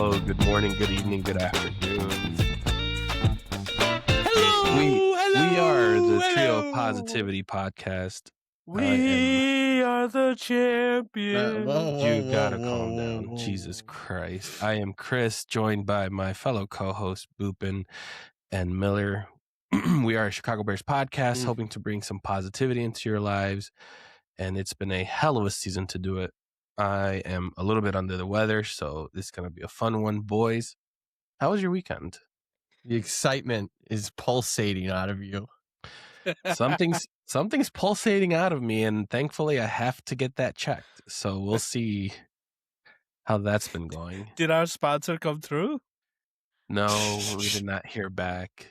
Hello, good morning, good evening, good afternoon. We are the Trio of Positivity podcast. We are the champions. You gotta calm down. Jesus Christ. I am Chris, joined by my fellow co-hosts, Boopin and Miller. We are a Chicago Bears podcast, hoping to bring some positivity into your lives. And it's been a hell of a season to do it. I am a little bit under the weather, so this is going to be a fun one. Boys, how was your weekend? The excitement is pulsating out of you. Something's pulsating out of me, and thankfully I have to get that checked. So we'll see how that's been going. Did our sponsor come through? No, we did not hear back,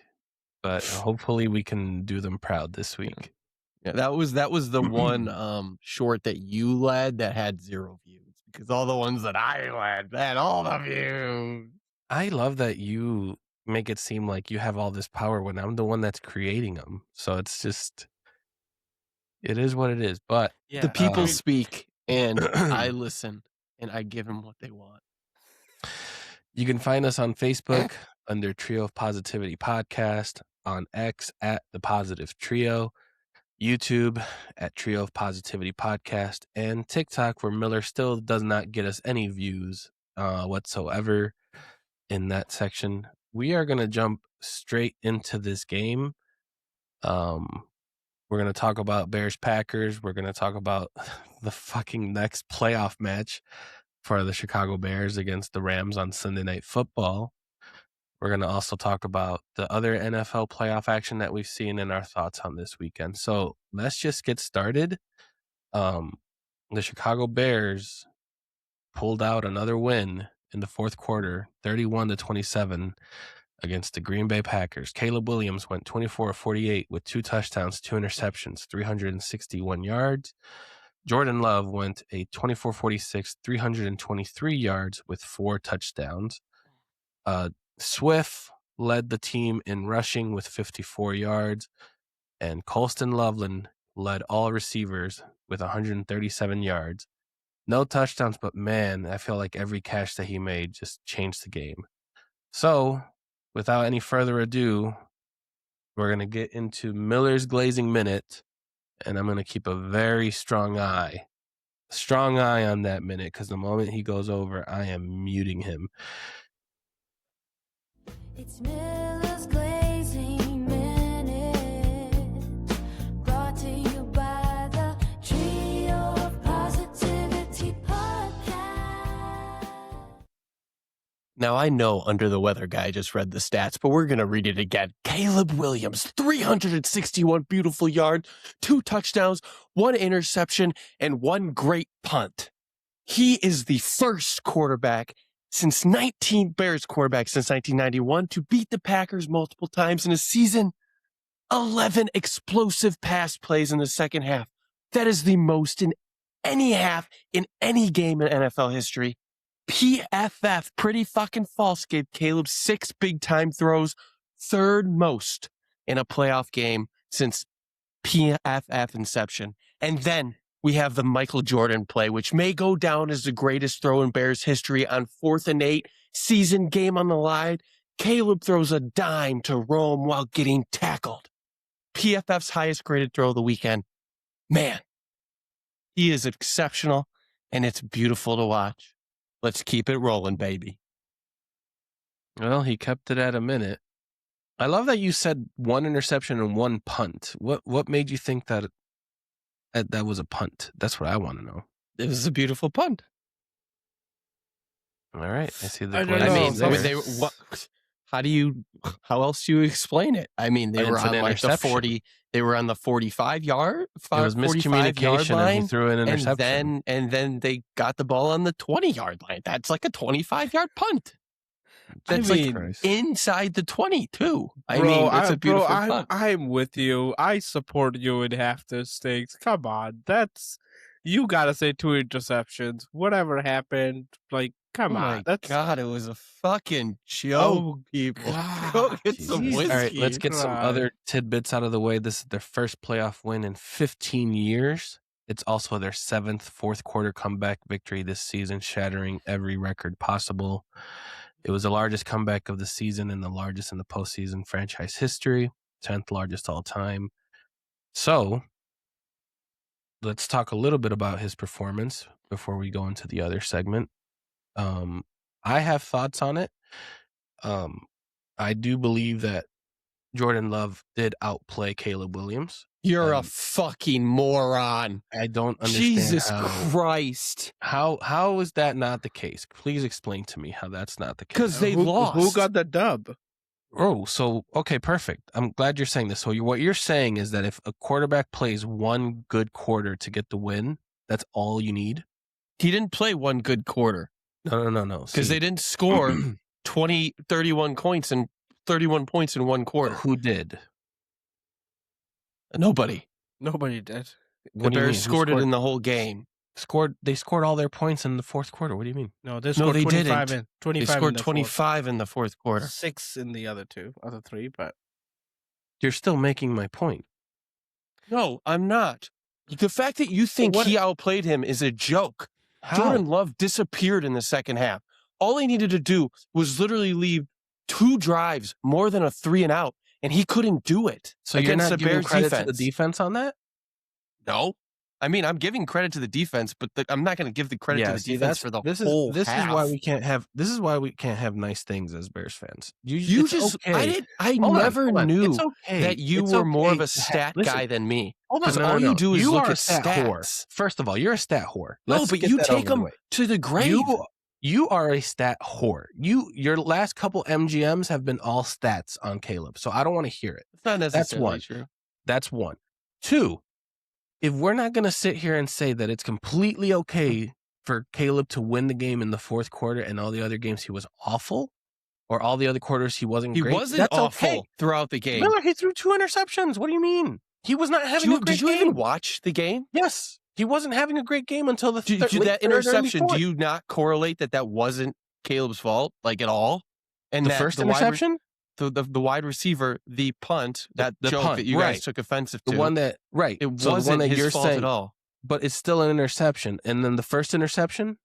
but hopefully we can do them proud this week. Yeah, that was the one short that you led that had 0 views, because all the ones that I led had all the views. I love that you make it seem like you have all this power when I'm the one that's creating them. So it's just, it is what it is. But the people speak, and I listen, and I give them what they want. You can find us on Facebook under Trio of Positivity Podcast, on X at The Positive Trio, YouTube at Trio of Positivity Podcast, and TikTok, where Miller still does not get us any views whatsoever in that section. We are going to jump straight into this game. We're going to talk about Bears-Packers. We're going to talk about the fucking next playoff match for the Chicago Bears against the Rams on Sunday Night Football. We're going to also talk about the other NFL playoff action that we've seen and our thoughts on this weekend. So let's just get started. The Chicago Bears pulled out another win in the fourth quarter, 31-27 against the Green Bay Packers. Caleb Williams went 24-48 with 2 touchdowns, 2 interceptions, 361 yards. Jordan Love went a 24-46, 323 yards with 4 touchdowns. Swift led the team in rushing with 54 yards, and Colston Loveland led all receivers with 137 yards. No touchdowns, but man, I feel like every catch that he made just changed the game. So, without any further ado, we're going to get into Miller's Glazing Minute, and I'm going to keep a very strong eye on that minute, because the moment he goes over, I am muting him. It's Miller's Glazing Minute, brought to you by the Trio of Positivity Podcast. Now, I know Under the Weather guy just read the stats, but we're going to read it again. Caleb Williams, 361 beautiful yards, 2 touchdowns, 1 interception, and 1 great punt. He is the first quarterback since Bears quarterback since 1991 to beat the Packers multiple times in a season. 11 explosive pass plays in the second half. That is the most in any half in any game in NFL history. PFF, Pretty Fucking False, gave Caleb 6 big-time throws, 3rd most in a playoff game since PFF inception. And then we have the Michael Jordan play, which may go down as the greatest throw in Bears history on 4th and 8, season game on the line. Caleb throws a dime to Rome while getting tackled. PFF's highest graded throw of the weekend. Man, he is exceptional, and it's beautiful to watch. Let's keep it rolling, baby. Well, he kept it at a minute. I love that you said 1 interception and 1 punt. What made you think that was a punt? That's what I want to know. It was a beautiful punt. All right, I see the. I don't know. How else do you explain it? I mean, they It's were an on like the interception. 40. They were on the 45 yard. It was 45 yard miscommunication, and line, he threw an interception. and then they got the ball on the 20-yard line. That's like a 25-yard punt. That's like inside the 20 too. It's a beautiful punt. I'm with you. I support you in half the stakes. Come on, you gotta say 2 interceptions. Whatever happened, like, come on. My God, it was a fucking joke, people. Go get some Jesus. whiskey. All right, let's get some Right. other tidbits out of the way. This is their first playoff win in 15 years. It's also their 7th fourth quarter comeback victory this season, shattering every record possible. It was the largest comeback of the season and the largest in the postseason franchise history, 10th largest all time. So let's talk a little bit about his performance before we go into the other segment. I have thoughts on it. I do believe that Jordan Love did outplay Caleb Williams. You're a fucking moron. I don't understand. Jesus Christ. How is that not the case? Please explain to me how that's not the case. Because they lost. Who got the dub? Oh, so, okay, perfect. I'm glad you're saying this. So what you're saying is that if a quarterback plays one good quarter to get the win, that's all you need? He didn't play one good quarter. No. Because they didn't score 31 points and 31 points in one quarter. Who did? Nobody. Nobody did. The Bears scored it in the whole game. They scored all their points in the fourth quarter. What do you mean? No, they scored 25 didn't. 25 They scored in the 25 in the fourth quarter. 6 in the other three, but You're still making my point. No, I'm not. The fact that you think he outplayed him is a joke. How? Jordan Love disappeared in the second half. All he needed to do was literally leave 2 drives, more than a 3 and out, and he couldn't do it. So you're against not the giving Bears credit defense. to the defense on that? No. I mean, I'm giving credit to the defense, but I'm not going to give the credit to the defense for the whole This half. is why we can't have nice things as Bears fans. You it's just okay. I Hold never on. knew It's okay. that you It's were more okay of a to have- stat listen, guy than me. Hold on, Because no, all no. you do is You look are at stat stats. whore. First of all, you're a stat whore. No, Let's but get you that take over them with. to the grave. You are a stat whore. Your last couple MGMs have been all stats on Caleb, so I don't want to hear it. It's not necessarily one. true. That's one. 2, if we're not going to sit here and say that it's completely okay for Caleb to win the game in the fourth quarter and all the other games he was awful, or all the other quarters he wasn't He great, wasn't that's awful okay. throughout the game. Miller, he threw 2 interceptions. What do you mean? He was not having a great Did you game. even watch the game? Yes. He wasn't having a great game until the That third interception, do fourth. you not correlate that wasn't Caleb's fault, like at all? And The that first the wide interception? the wide receiver, the punt, that the joke punt, that you right. guys took offensive The to, one that, right. it So the wasn't one that his you're fault saying, at all. but it's still an interception. And then the first interception,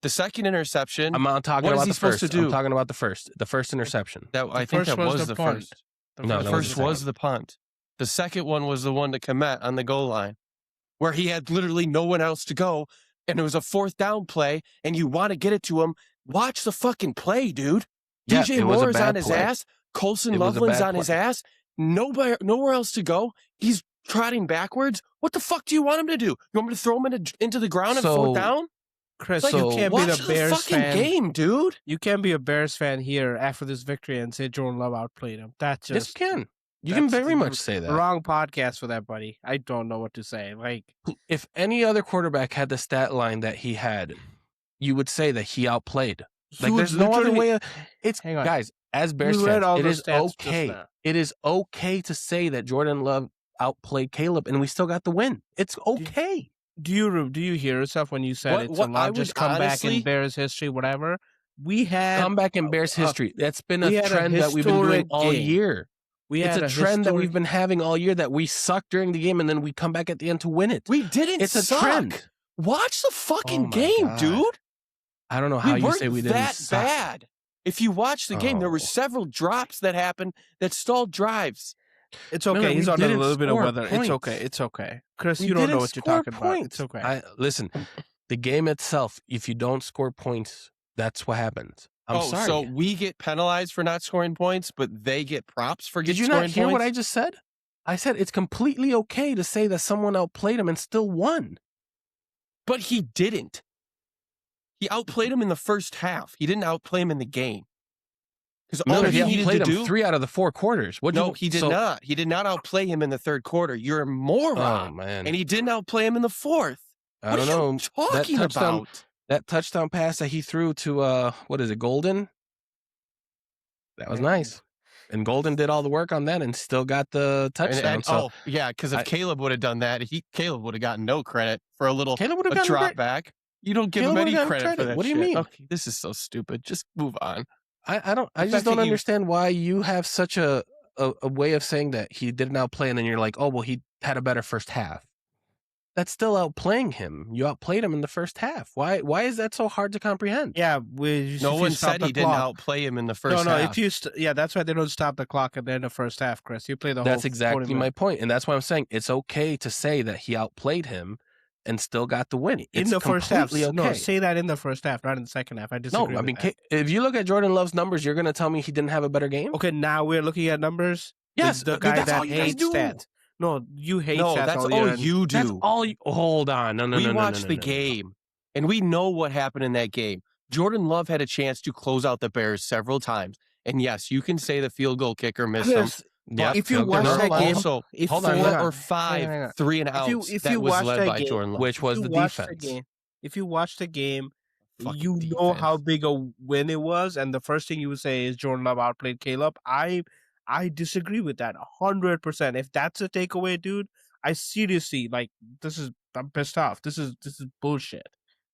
The second interception, I'm not talking What is about he the supposed first. to do? I'm talking about the first interception. I think that was the punt. first. No, The that first was was the punt. The second one was the one to Komet on the goal line, where he had literally no one else to go, and it was a 4th down play, and you want to get it to him. Watch the fucking play, dude. Yeah, DJ it was a Moore is bad on his play. ass. Colson It was a Loveland's bad on his play. ass. Nowhere else to go. He's trotting backwards. What the fuck do you want him to do? You want me to throw him into the ground and 4th down? Chris, Like, you can't be watch the Bears fucking fan. game, dude. You can't be a Bears fan here after this victory and say Jordan Love outplayed him. That's Yes, just you can. You can that's very the much say that. wrong podcast for that, buddy. I don't know what to say. Like, If any other quarterback had the stat line that he had, you would say that he outplayed. Like, you there's no other literally- way. It's Hang on. guys, as Bears You read fans, all it the is stats just okay. now. It is okay to say that Jordan Love outplayed Caleb, and we still got the win. It's okay. Do you hear yourself when you said it's the I would largest comeback in honestly- Bears history, whatever? We had Comeback in Bears history. That's been we a had a trend that we've been doing historic all game. year. we It's had a trend that historic- we've been having all year, that we suck during the game and then we come back at the end to win it. We didn't It's a suck. trend. Watch the fucking Oh my game, God. dude. I don't know how We you weren't say we didn't that suck. bad. If you watch the game, there were Oh. several drops that happened that stalled drives. It's Miller, okay. we He's on a didn't little bit of score weather. points. It's okay. It's okay. Chris, We you don't know didn't what you're score talking about. It's points. okay. Listen, the game itself, if you don't score points, that's what happens. I'm sorry. So we get penalized for not scoring points, but they get props for Did you scoring not hear points? what I just said? I said it's completely okay to say that someone outplayed him and still won. But he didn't. He outplayed him in the first half. He didn't outplay him in the game. Because all Miller, he he needed outplayed to him do... 3 out of the 4 quarters. No, he did not. He did not outplay him in the third quarter. You're a moron. Oh man, And he didn't outplay him in the fourth. I don't what are know. you talking touchdown- about? That touchdown pass that he threw to what is it, Golden? That was nice. And Golden did all the work on that and still got the touchdown. Oh, yeah, because if I- Caleb would have done that, Caleb would have gotten no credit for a little Caleb would have a gotten drop great. back. You don't give Caleb him any would've gotten credit for credit. that What do you shit. mean? Okay, this is so stupid. Just move on. I don't. I The just fact don't that you- understand why you have such a way of saying that he didn't outplay, and then you're like, oh well, he had a better first half. that's still outplaying him. You outplayed him in the first half. Why is that so hard to comprehend? Yeah, No one said he didn't outplay him in the first half. If you that's why they don't stop the clock at the end of first half, Chris. You play the whole. That's 40 exactly my minutes. point, and that's why I'm saying it's okay to say that he outplayed him and still got the win. In It's the first half. completely okay. No, say that in the first half, not in the second half. I disagree. No, I with mean, that. if you look at Jordan Love's numbers, you're going to tell me he didn't have a better game? Okay, now we're looking at numbers. Yes, the dude, guy that's that all you guys hates do. stats. No, you hate No, stats. that's all all year. you do. That's all you... Hold on. No. We no, watched the no. game, and we know what happened in that game. Jordan Love had a chance to close out the Bears several times. And yes, you can say the field goal kicker missed him. Chris, Yep, if you field watch goal. that game, Also, if hold on, four hang on. or five Hang on. 3 and outs if that you was watch led that by game, Jordan Love. Which was the defense. If you watch the game, Fucking you know defense. how big a win it was, and the first thing you would say is Jordan Love outplayed Caleb. I disagree with that 100%. If that's a takeaway, dude, I seriously I'm pissed off. This is bullshit.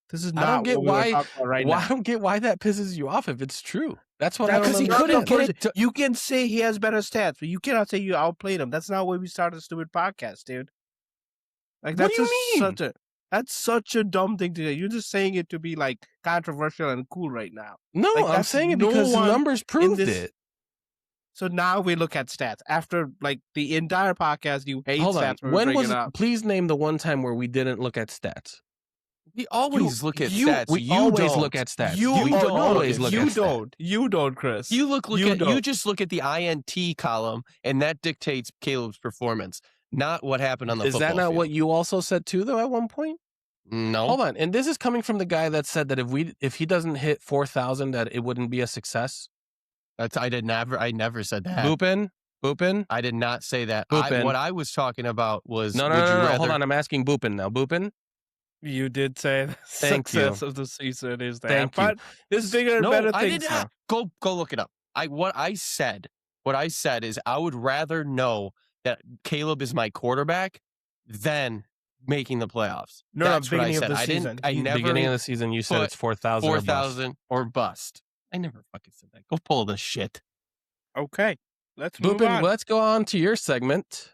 This is not I don't get what we were talking about right now. I don't get why that pisses you off if it's true. That's what I don't Because he understand. couldn't get it. You can say he has better stats, but you cannot say you outplayed him. That's not why we started a stupid podcast, dude. Like What that's do you mean? that's such a dumb thing to do. You're just saying it to be like controversial and cool right now. No, Like, I'm that's saying it no because the one numbers proved this- it. So now we look at stats. After like the entire podcast, you hate Hold on. stats. When we When bring was? it up. Please name the one time where we didn't look at stats. We always look at you- stats. We You always don't. look at stats. You we don't don't always look look at at You stats. don't. You don't, Chris. You don't. just look at the INT column, and that dictates Caleb's performance, not what happened on the Is football that not field. what you also said too, though? At one point. No. Hold on, and this is coming from the guy that said that if he doesn't hit 4,000, that it wouldn't be a success. I never said that. Boopin. I did not say that. Boopin. What I was talking about was No. would you rather... Hold on, I'm asking Boopin now. Boopin. You did say the Thank success of the season is that. Thank you. But there's bigger and No, better I things. did not. Go look it up. What I said is I would rather know that Caleb is my quarterback than making the playoffs. No, That's what I beginning of said. the I season. didn't. I never Beginning of the season, you said put it's 4,000. 4,000 or bust. I never fucking said that. Go pull the shit. Okay, let's move Boopin, on. let's go on to your segment.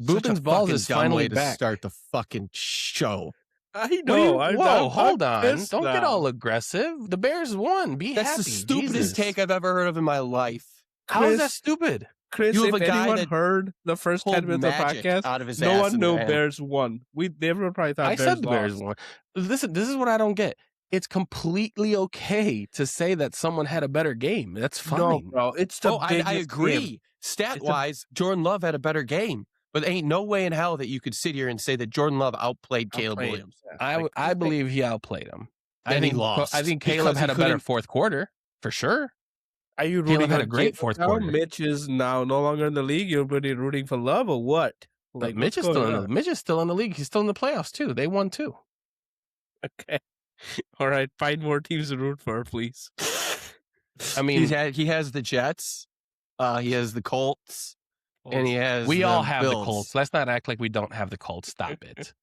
Such a Boopin's balls fucking is dumb finally way to back. start the fucking show. I What do know. you- Whoa, I'm hold on! pissed Don't get now. all aggressive. The Bears won. Be That's happy. the stupidest Jesus. take I've ever heard of in my life. How is that Chris, stupid? Chris, You have if a guy anyone that heard the first 10 Pulled minutes of the magic podcast, out of his no ass one in knew their hand. Bears won. Everyone probably thought I Bears said the Bears lost. won. Listen, this is what I don't get. It's completely okay to say that someone had a better game. That's fine. No, bro, it's the I biggest agree. game. Stat-wise, Jordan Love had a better game. But there ain't no way in hell that you could sit here and say that Jordan Love outplayed Caleb Outplayed. Williams. Yeah, I believe he outplayed him. Then he lost I think because Caleb he had a better couldn't- fourth quarter for sure. Are you Caleb rooting had on a great Caleb fourth now? quarter. Mitch is now no longer in the league. You're really rooting for Love or what? But Mitch is still in Mitch is still in the league. He's still in the playoffs too. They won too. Okay. All right. Find more teams to root for, please. I mean, he has the Jets, he has the Colts, and he has we the all have Bills. the Colts. Let's not act like we don't have the Colts. Stop it.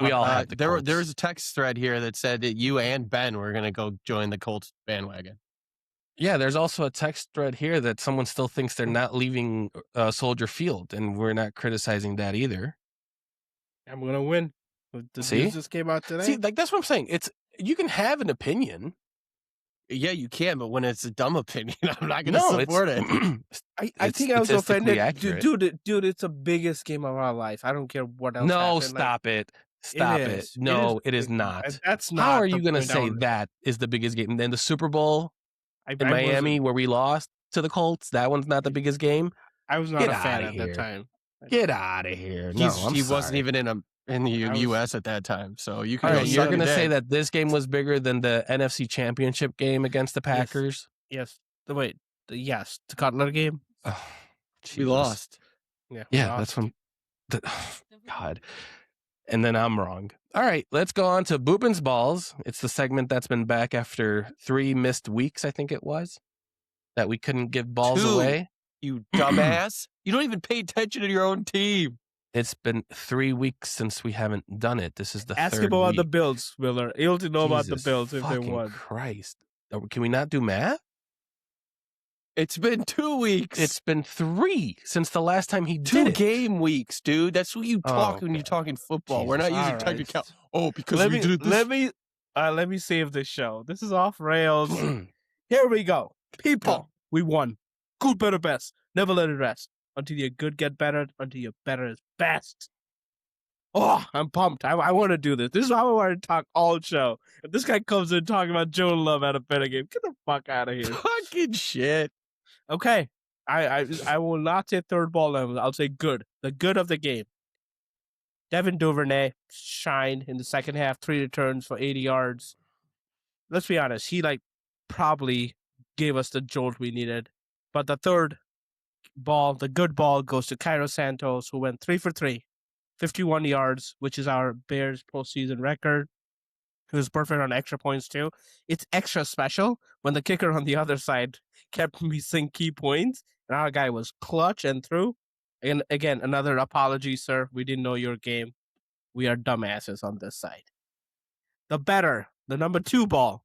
We all have the Colts. There was a text thread here that said that you and Ben were going to go join the Colts bandwagon. Yeah, there's also a text thread here that someone still thinks they're not leaving Soldier Field, and we're not criticizing that either. I'm gonna win. The See? news just came out today. See, like that's what I'm saying. You can have an opinion. Yeah, you can, but when it's a dumb opinion, I'm not going to No, support it. I it's think I was statistically offended. accurate. Dude, it's the biggest game of our life. I don't care what else. No, happened. stop it. Stop it. is. No, it is big. not. That's not. How are the you going to point I say wanted- that is the biggest game? And then the Super Bowl I in Miami where we lost to the Colts, that one's not the biggest game? I was not Get a fan outta at here. that time. Get out of here. No, I'm He sorry. wasn't even in the I was- U.S. at that time, so you can All go right, you're suck going to a say dick. that this game was bigger than the NFC Championship game against the Packers? Yes. Yes. The Cutler game. Oh, we Jesus. lost. Yeah. Yeah, that's from God. And then I'm wrong. All right, let's go on to Boopin's Balls. It's the segment that's been back after 3 missed weeks, I think it was, that we couldn't give balls 2. away. You dumbass. You don't even pay attention to your own team. It's been 3 weeks since we haven't done it. This is the Ask third him about week. the Bills, Miller. You'll to know about the Jesus Bills if they fucking won. Christ. Can we not do math? It's been 2 weeks. It's been 3 since the last time he two did it. game weeks, dude. That's what you talk when you're God. talking football. We're not Jesus. using All time to right. count. Oh, because Let we did this. let me save this show. This is off rails. Here we go. People, we won. Good, better, best. Never let it rest. Until your good get better, until your better is best. Oh, I'm pumped. I want to do this. This is how I want to talk all show. If this guy comes in talking about Joe Love at a better game, get the fuck out of here. Fucking shit. Okay. I will not say third ball level. I'll say good. The good of the game. Devin Duvernay shined in the second half, 3 returns for 80 yards. Let's be honest, he probably gave us the jolt we needed. But the third ball, the good ball, goes to Cairo Santos, who went 3 for 3, 51 yards, which is our Bears postseason record. He was perfect on extra points too. It's extra special when the kicker on the other side kept missing key points, and our guy was clutch and through. And again, another apology, sir. We didn't know your game. We are dumbasses on this side. The number 2 ball.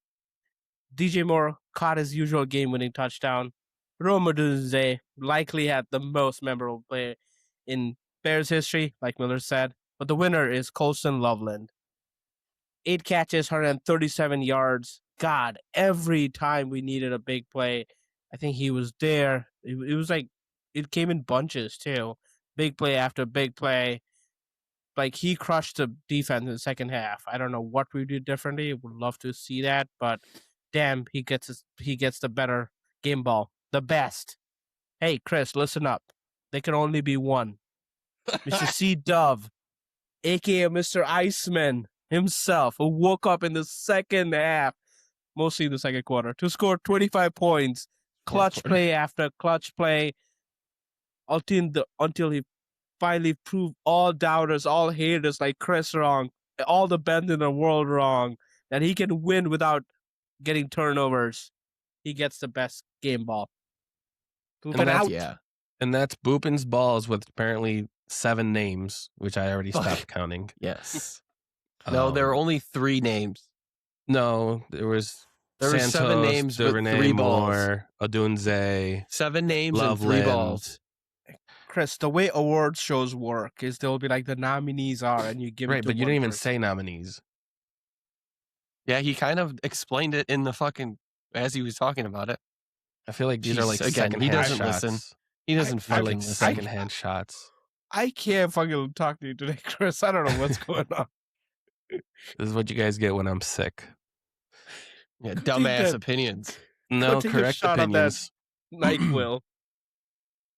DJ Moore caught his usual game-winning touchdown. Rome Odunze likely had the most memorable play in Bears history, like Miller said. But the winner is Colston Loveland. 8 catches, 137 yards. God, every time we needed a big play, I think he was there. It was like, it came in bunches too. Big play after big play. Like, he crushed the defense in the second half. I don't know what we did differently. Would love to see that, but damn, he gets the better game ball. The best. Hey, Chris, listen up. There can only be one. Mr. C. Dove, a.k.a. Mr. Iceman himself, who woke up in the second half, mostly in the second quarter, to score 25 points. Clutch play after clutch play until he finally proved all doubters, all haters like Chris wrong, all the bend in the world wrong, that he can win without getting turnovers. He gets the best game ball. And that's, Yeah. and that's Boopin's balls with apparently 7 names, which I already stopped counting. Yes. No, there are only 3 names. No, there were Santos, 7 names, Duvernay, but 3 balls. Moore, Odunze, 7 names Loveland. and 3 balls. Chris, the way awards shows work is there'll be like the nominees are, and you give it Right, to but you one didn't even person. say nominees. Yeah, he kind of explained it in the fucking as he was talking about it. I feel like these are like Jeez, again, secondhand he doesn't shots. listen. He doesn't I feel like fucking listen. secondhand shots. I can't fucking talk to you today, Chris. I don't know what's going on. This is what you guys get when I'm sick. Yeah, Take dumbass that. opinions. No, take a correct shot at that. opinions. NyQuil.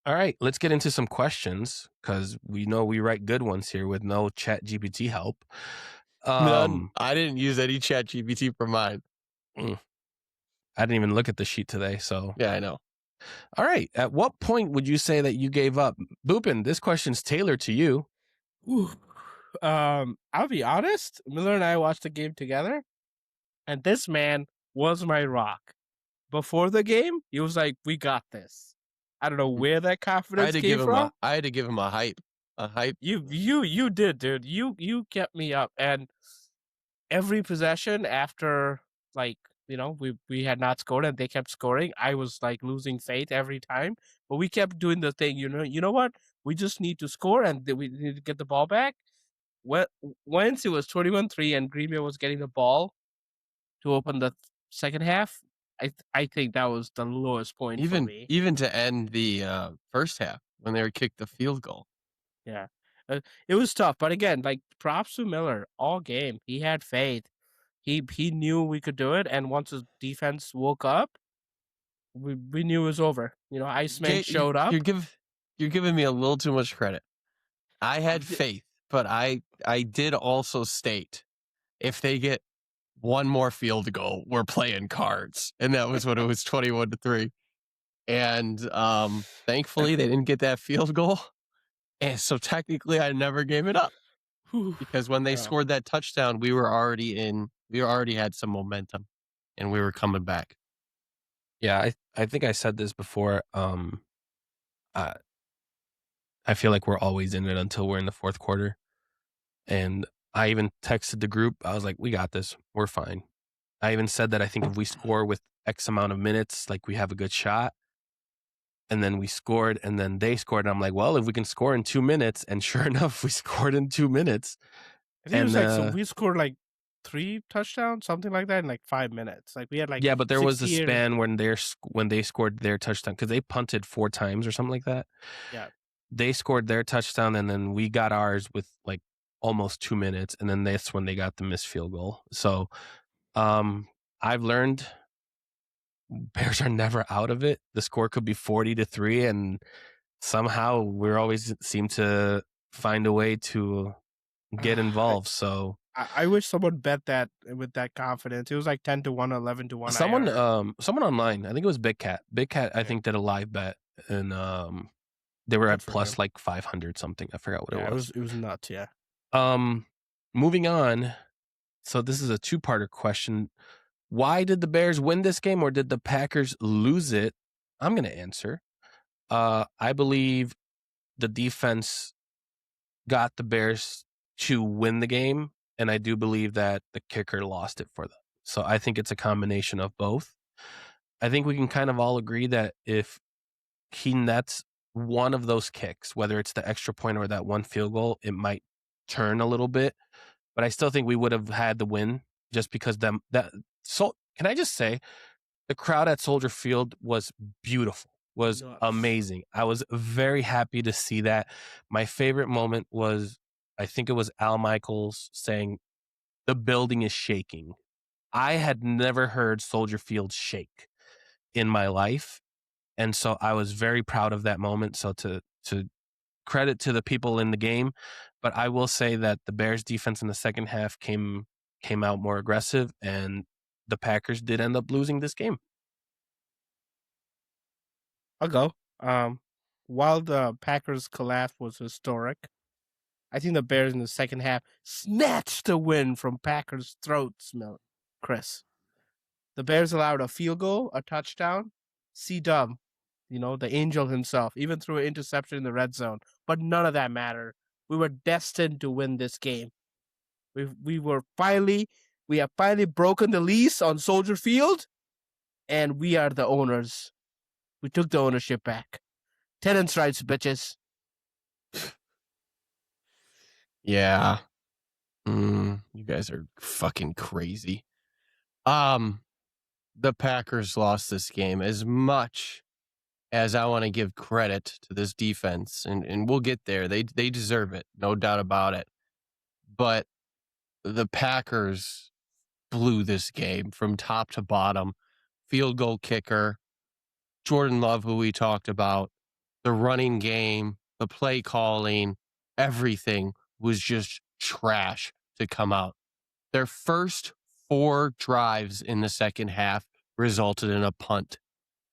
All right, let's get into some questions because we know we write good ones here with no chat GPT help. None. I didn't use any chat GPT for mine. I didn't even look at the sheet today, so. Yeah, I know. All right, at what point would you say that you gave up? Boopin, this question's tailored to you. Ooh. I'll be honest. Miller and I watched the game together, and this man was my rock. Before the game, he was like, "We got this." I don't know where that I confidence had to came give him from. I had to give him a hype. A hype. You did, dude. You kept me up, and every possession after, like, we had not scored and they kept scoring, I was like losing faith every time. But we kept doing the thing. You know what? We just need to score and we need to get the ball back. Once it was 21-3 and Green Bay was getting the ball to open the second half, I think that was the lowest point for me. Even to end the first half when they were kicked the field goal. Yeah. It was tough, but again, like, props to Miller all game. He had faith. He knew we could do it, and once the defense woke up, we knew it was over. Iceman showed up. You're giving me a little too much credit. I had faith, but I did also state if they get one more field goal, we're playing cards, and that was when it was 21-3. And thankfully, they didn't get that field goal. And so technically, I never gave it up because when they scored that touchdown, we already had some momentum, and we were coming back. Yeah, I think I said this before. I feel like we're always in it until we're in the fourth quarter. And I even texted the group. I was like, we got this. We're fine. I even said that I think if we score with X amount of minutes, like, we have a good shot. and then we scored, and then they scored. And I'm like, well, if we can score in 2 minutes, and sure enough, we scored in 2 minutes. I think it was And, like, so we scored like 3 touchdowns, something like that, in like 5 minutes. Like we had like yeah, but there was a 68 span when they scored their touchdown, because they punted 4 times or something like that. Yeah. They scored their touchdown, and then we got ours with like almost 2 minutes, and then that's when they got the missed field goal. So I've learned Bears are never out of it. The score could be 40-3, and somehow we always seem to find a way to get involved. So I wish someone bet that with that confidence. It was like 10-1, 11-1. someone online, I think it was Big Cat. I Yeah. think did a live bet, and they were Good at for plus him. like 500 something. I forgot what Yeah, it was. it was nuts. Yeah. Moving on. So this is a two-parter question. Why did the Bears win this game, or did the Packers lose it? I'm going to answer. I believe the defense got the Bears to win the game, and I do believe that the kicker lost it for them. So I think it's a combination of both. I think we can kind of all agree that if he nets one of those kicks, whether it's the extra point or that one field goal, it might turn a little bit. But I still think we would have had the win, just because so can I just say, the crowd at Soldier Field was beautiful, was Nuts. amazing. I was very happy to see that. My favorite moment was, I think it was Al Michaels saying, "The building is shaking." I had never heard Soldier Field shake in my life, and so I was very proud of that moment. So to credit to the people in the game, but I will say that the Bears defense in the second half came out more aggressive, and the Packers did end up losing this game. I'll go. While the Packers' collapse was historic, I think the Bears in the second half snatched the win from Packers' throats, Chris. The Bears allowed a field goal, a touchdown, C-Dub, the angel himself, even threw an interception in the red zone. But none of that mattered. We were destined to win this game. We have finally broken the lease on Soldier Field, and we are the owners. We took the ownership back. Tenants' rights, bitches. Yeah. You guys are fucking crazy. The Packers lost this game. As much as I want to give credit to this defense, and we'll get there. They deserve it, no doubt about it. But the Packers blew this game from top to bottom. Field goal kicker, Jordan Love, who we talked about, the running game, the play calling, everything was just trash to come out. Their first 4 drives in the second half resulted in a punt.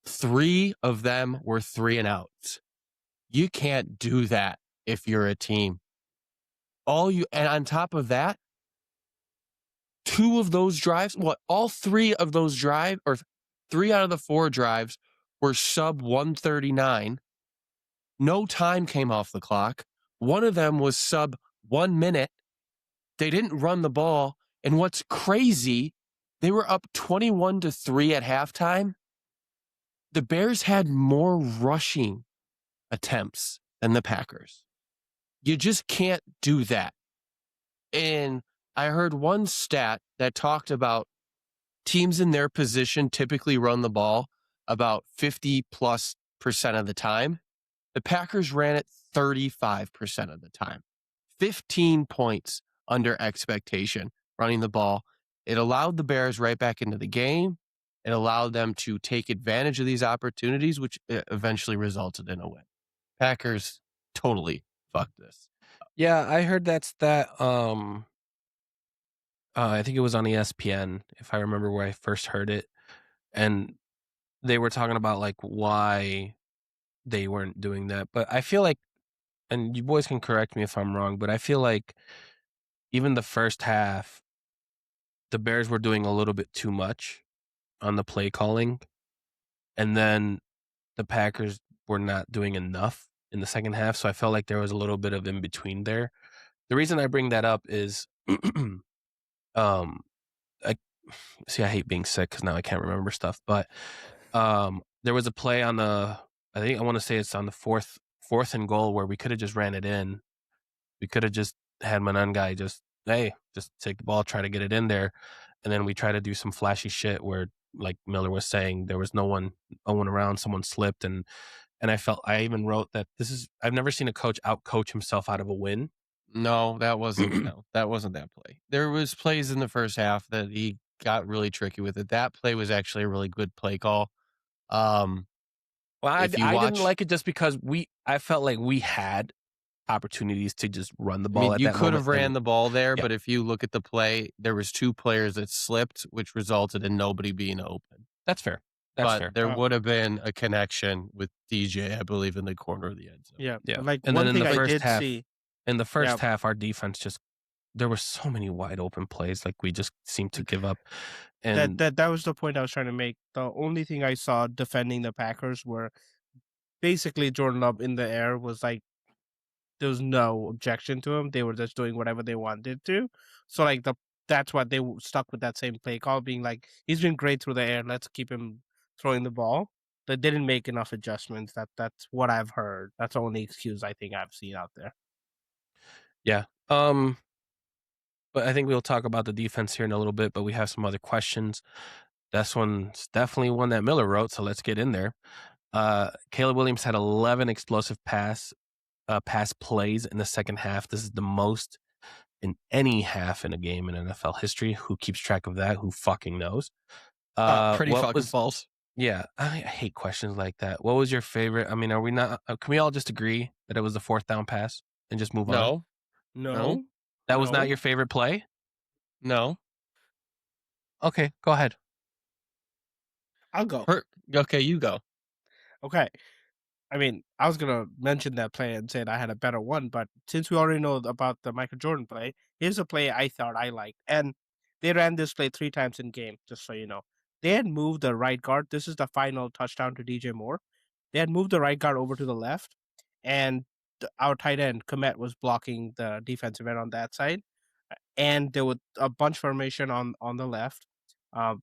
3 of them were 3 and outs. You can't do that if you're a team. And on top of that, 2 of those drives, all 3 of those drives, or 3 out of the 4 drives were sub 139. No time came off the clock. One of them was sub 1 minute. They didn't run the ball. And what's crazy, they were up 21-3 at halftime. The Bears had more rushing attempts than the Packers. You just can't do that. And I heard one stat that talked about teams in their position typically run the ball about 50+% of the time. The Packers ran it 35% of the time. 15 points under expectation running the ball. It allowed the Bears right back into the game. It allowed them to take advantage of these opportunities, which eventually resulted in a win. Packers totally fucked this. Yeah, I heard that stat. I think it was on ESPN, if I remember where I first heard it. And they were talking about like why they weren't doing that. But I feel like, and you boys can correct me if I'm wrong, but I feel like even the first half, the Bears were doing a little bit too much on the play calling. And then the Packers were not doing enough in the second half. So I felt like there was a little bit of in between there. The reason I bring that up is, I hate being sick because now I can't remember stuff. But there was a play on the, I want to say it's on the fourth and goal where we could have just ran it in. We could have just had Manungai just take the ball, try to get it in there, and then we try to do some flashy shit where, like Miller was saying, there was no one around, someone slipped, and I even wrote that I've never seen a coach out-coach himself out of a win. No, that wasn't that play. There was plays in the first half that he got really tricky with it. That play was actually a really good play call. Well, I If you didn't watch- like it just because I felt like we had opportunities to just run the I ball mean, at you that could have moment, ran and the ball there, Yeah. but if you look at the play, there was 2 players that slipped, which resulted in nobody being open. that's fair. That's But fair. there would have been a connection with DJ, I believe, in the corner of the end zone. Yeah. Yeah. Like And one then in thing the I first did half- see. In the first Yeah. half, our defense there were so many wide open plays, like we just seemed to give up. And That was the point I was trying to make. The only thing I saw defending the Packers were basically Jordan Love in the air was like there was no objection to him. They were just doing whatever they wanted to. So like that's why they stuck with that same play call, being like he's been great through the air. Let's keep him throwing the ball. They didn't make enough adjustments. That's what I've heard. That's the only excuse I think I've seen out there. yeah. But I think we'll talk about the defense here in a little bit, but we have some other questions. This one's definitely one that Miller wrote, so let's get in there. Caleb Williams had 11 explosive pass plays in the second half. This is the most in any half in a game in NFL history. Who keeps track of that? Who fucking knows? Pretty what fucking was- false. Yeah, I hate questions like that. What was your favorite? I mean, are we not? Can we all just agree that it was the 4th down pass and just move on? No. That was No. not your favorite play? No. Okay, go ahead. I'll go. Okay, you go. Okay. I mean, I was gonna mention that play and said I had a better one, but since we already know about the Michael Jordan play, here's a play I thought I liked. And they ran this play 3 times in game, just so you know. They had moved the right guard. This is the final touchdown to DJ Moore. They had moved the right guard over to the left, and our tight end, Komet, was blocking the defensive end on that side. And there was a bunch formation on the left, a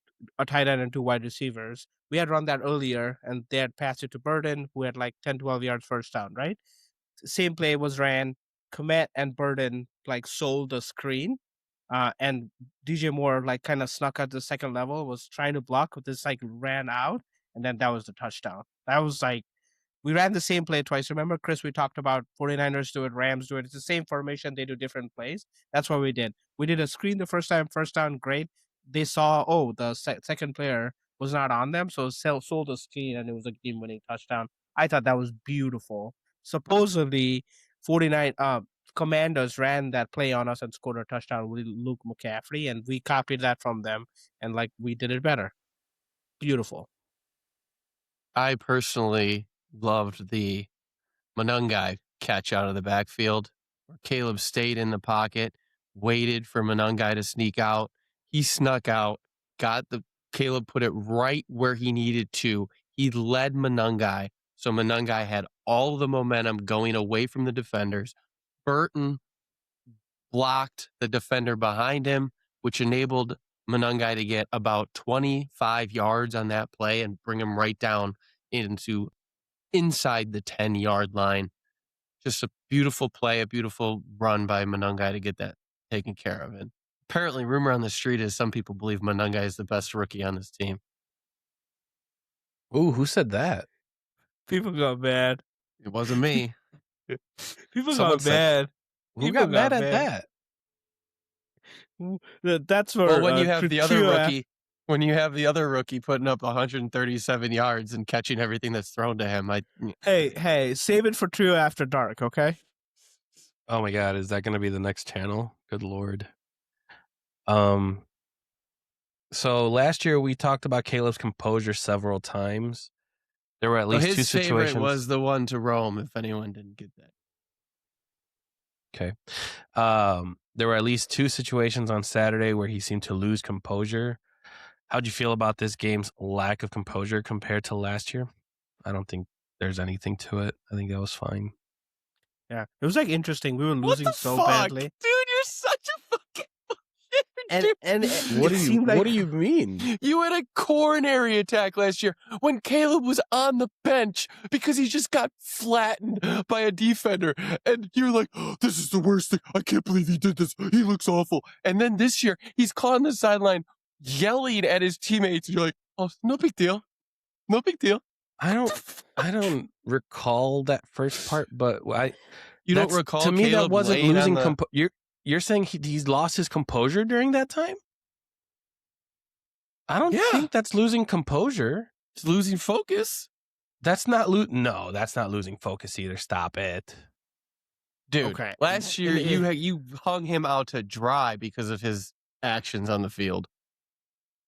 tight end and 2 wide receivers. We had run that earlier, and they had passed it to Burden, who had like 10, 12 yards first down, right? Same play was ran. Komet and Burden like sold the screen, and DJ Moore like kind of snuck at the second level, was trying to block, but this like ran out, and then that was the touchdown. That was like, we ran the same play twice. Remember, Chris, we talked about 49ers do it, Rams do it. It's the same formation. They do different plays. That's what we did. We did a screen the first time, first down, great. They saw, the second player was not on them, so sold the screen, and it was a game-winning touchdown. I thought that was beautiful. Supposedly, 49 Commanders ran that play on us and scored a touchdown with Luke McCaffrey, and we copied that from them, and like we did it better. Beautiful. I personally loved the Manungai catch out of the backfield, where Caleb stayed in the pocket, waited for Manungai to sneak out. He snuck out, Caleb put it right where he needed to. He led Manungai, so Manungai had all the momentum going away from the defenders. Burton blocked the defender behind him, which enabled Manungai to get about 25 yards on that play and bring him right down inside the 10-yard line. Just a beautiful play, a beautiful run by Manungai to get that taken care of. And apparently, rumor on the street is some people believe Manungai is the best rookie on this team. Ooh, who said that? People got mad. It wasn't me. People Someone got said- mad. Who People got mad got at mad. that? That's for Well, when you have the other Trio rookie putting up 137 yards and catching everything that's thrown to him, Hey, save it for Trio After Dark, okay? Oh my God, is that going to be the next channel? Good Lord. So last year we talked about Caleb's composure several times. There were at least his 2 favorite situations. was the one to Rome, if anyone didn't get that. Okay. There were at least 2 situations on Saturday where he seemed to lose composure. How'd you feel about this game's lack of composure compared to last year? I don't think there's anything to it. I think that was fine. Yeah, it was like interesting. We were losing so fuck? badly. Dude, you're such a fucking bullshitter, What it do you seemed like What do you mean? You had a coronary attack last year when Caleb was on the bench because he just got flattened by a defender. And you're like, oh, this is the worst thing. I can't believe he did this. He looks awful. And then this year, he's caught on the sideline yelling at his teammates. And you're like, oh, no big deal. No big deal. I don't recall that first part, but You don't recall to me Caleb that wasn't laying on losing the... You're saying he's lost his composure during that time? I don't Yeah. think that's losing composure. It's losing focus. That's not No, that's not losing focus either. Stop it. Dude, Okay. last year And you hung him out to dry because of his actions on the field.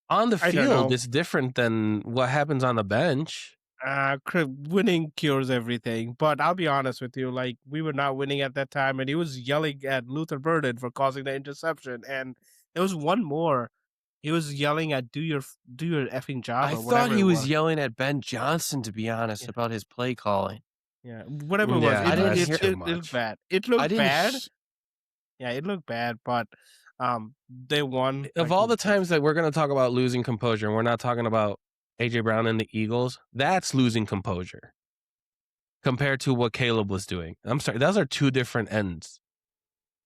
On the I don't field, know. it's different than what happens on the bench. winning cures everything. But I'll be honest with you, like we were not winning at that time, and he was yelling at Luther Burden for causing the interception. And there was one more. He was yelling at do your effing job. I or thought whatever he it was yelling at Ben Johnson, to be honest, Yeah. about his play calling. Yeah, whatever it was. Yeah, It, I didn't it, hear it, too it looked much. bad. It I looked didn't bad. sh- Yeah, it looked bad, but they won. Of all the times that we're going to talk about losing composure, and we're not talking about AJ Brown and the Eagles, that's losing composure compared to what Caleb was doing. I'm sorry, those are two different ends.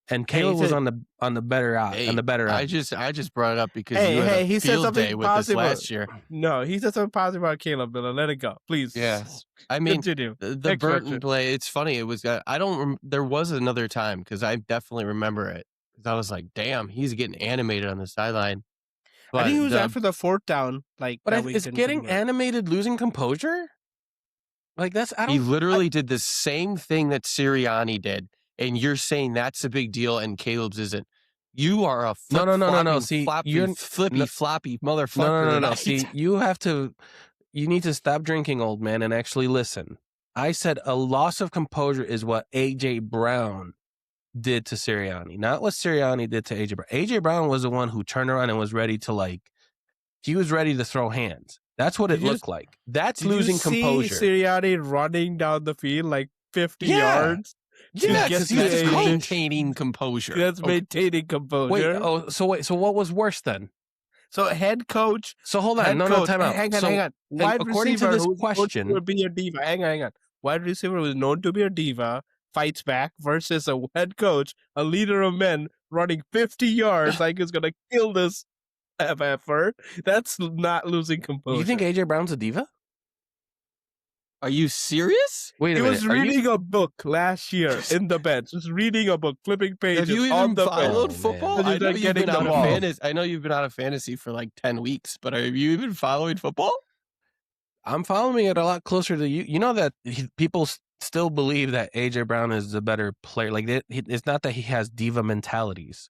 And Hey, Caleb he was said- on the better out, Hey, on the better I end. just brought it up because Hey, you had hey, a he said field something day with this positive. last year. No, he said something positive about Caleb, Miller. Let it go, please. Yes. I mean, Continue. the Next Burton question. play, it's funny. It was, I don't, there was another time because I definitely remember it. Because I was like, damn, he's getting animated on the sideline. I think he was the- after the fourth down. Like, But that we is didn't getting convert. animated losing composure? Like that's I He don't. literally did the same thing that Sirianni did. And you're saying that's a big deal and Caleb's isn't. You are a No. flip-flopping, See, floppy, flippy, no- floppy motherfucker. No. tonight. See, you need to stop drinking, old man, and actually listen. I said a loss of composure is what AJ Brown did to Sirianni, not what Sirianni did to AJ Brown. AJ Brown was the one who turned around and was ready to he was ready to throw hands. That's what it Did you- looked like. That's Did losing you see composure. Sirianni running down the field like 50 Yeah. yards? Yeah, get because to he's a- just maintaining composure. That's Okay. maintaining composure. So what was worse then? So head coach. So hold on, head no, coach, time out. Hang on, So, hang on. Wide according to receiver this who's known question- to be a diva. Hang on. Wide receiver who's known to be a diva fights back versus a head coach, a leader of men running 50 yards like he's gonna kill this effort. That's not losing composure. You think AJ Brown's a diva? Are you serious? Wait a he minute. was are you- reading a book last year in the bench. Just reading a book, flipping pages Have you on even the followed bench. Oh, football? man. I know You're you've getting been the out of ball. fantasy. I know you've been out of fantasy for like 10 weeks, but have you even following football? I'm following it a lot closer to you. You know that people still believe that AJ Brown is the better player. Like it's not that he has diva mentalities.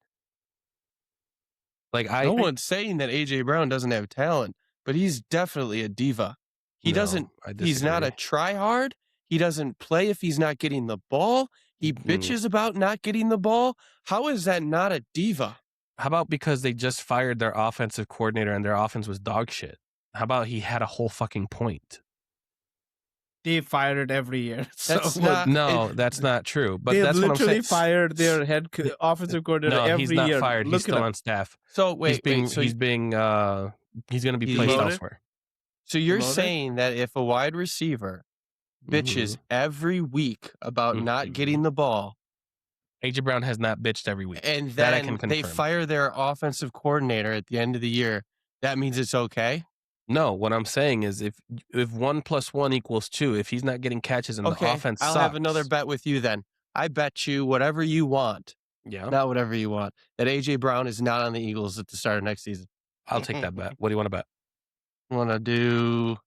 Like No one's saying that AJ Brown doesn't have talent, but he's definitely a diva. He No, doesn't. I He's not a disagree. try hard. He doesn't play if he's not getting the ball. He bitches about not getting the ball. How is that not a diva? How about because they just fired their offensive coordinator and their offense was dog shit? How about he had a whole fucking point? They fired it every year. That's So not- No, that's not true. But they that's what I'm literally saying. fired their offensive coordinator No, every he's not year. fired. Look He's it still up. on staff. So wait, he's being so he's going to be He's placed promoted? elsewhere. So you're Promoted? saying that if a wide receiver bitches every week about not Mhm. getting the ball, AJ Brown has not bitched every week. and That I then can they confirm. fire their offensive coordinator at the end of the year, that means it's okay? No, what I'm saying is if 1 + 1 = 2, if he's not getting catches and Okay, the offense I'll sucks, have another bet with you then. I bet you whatever you want, Yeah, not whatever you want, that AJ Brown is not on the Eagles at the start of next season. I'll take that bet. What do you want to bet? Want to do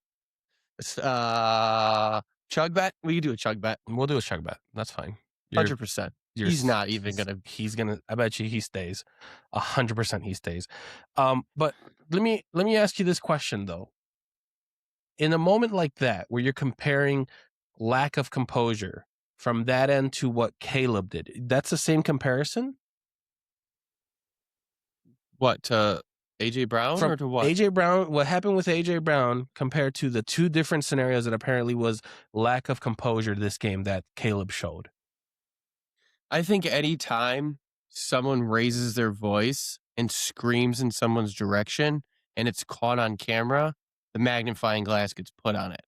chug bet? We can do a chug bet. We'll do a chug bet. That's fine. You're- 100%. you're He's s- not even gonna. He's gonna. I bet you he stays. 100% he stays. But let me ask you this question though. In a moment like that, where you're comparing lack of composure from that end to what Caleb did, that's the same comparison. What, to AJ Brown From or to what? AJ Brown, what happened with AJ Brown compared to the two different scenarios that apparently was lack of composure this game that Caleb showed. I think anytime someone raises their voice and screams in someone's direction and it's caught on camera, the magnifying glass gets put on it.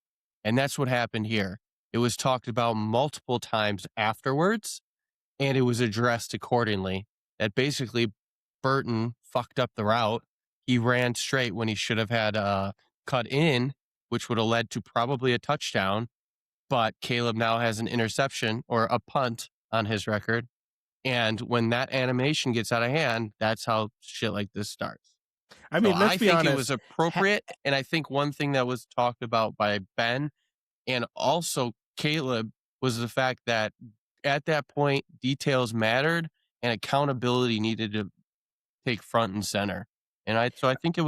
And that's what happened here. It was talked about multiple times afterwards, and it was addressed accordingly. That basically Burton fucked up the route. He ran straight when he should have had cut in, which would have led to probably a touchdown. But Caleb now has an interception or a punt on his record. And when that animation gets out of hand, that's how shit like this starts. I mean, So let's I be think honest. it was appropriate. And I think one thing that was talked about by Ben and also Caleb was the fact that at that point, details mattered and accountability needed to take front and center. And so I think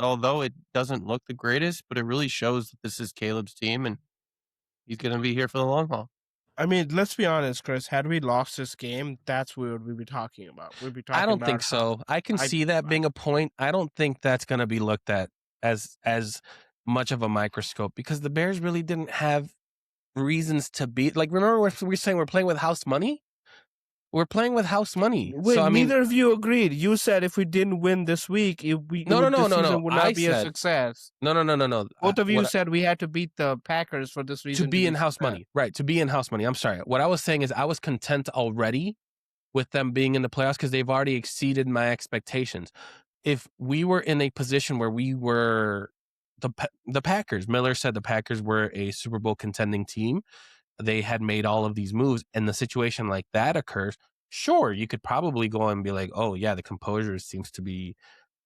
although it doesn't look the greatest, but it really shows that this is Caleb's team and he's going to be here for the long haul. I mean, let's be honest, Chris. Had we lost this game, that's what we'd be talking about. We'd be talking. I don't about think so. I can see that being a point. I don't think that's going to be looked at as much of a microscope because the Bears really didn't have reasons to beat. Like, remember we're saying we're playing with house money? We're playing with house money. Wait, so, I mean, neither of you agreed. You said if we didn't win this week, this season would not be a success. No. Both of you said we had to beat the Packers for this reason. To be in house money. Right, to be in house money. I'm sorry. What I was saying is I was content already with them being in the playoffs because they've already exceeded my expectations. If we were in a position where we were the Packers, Miller said the Packers were a Super Bowl contending team. They had made all of these moves, and the situation like that occurs. Sure, you could probably go and be like, "Oh yeah, the composure seems to be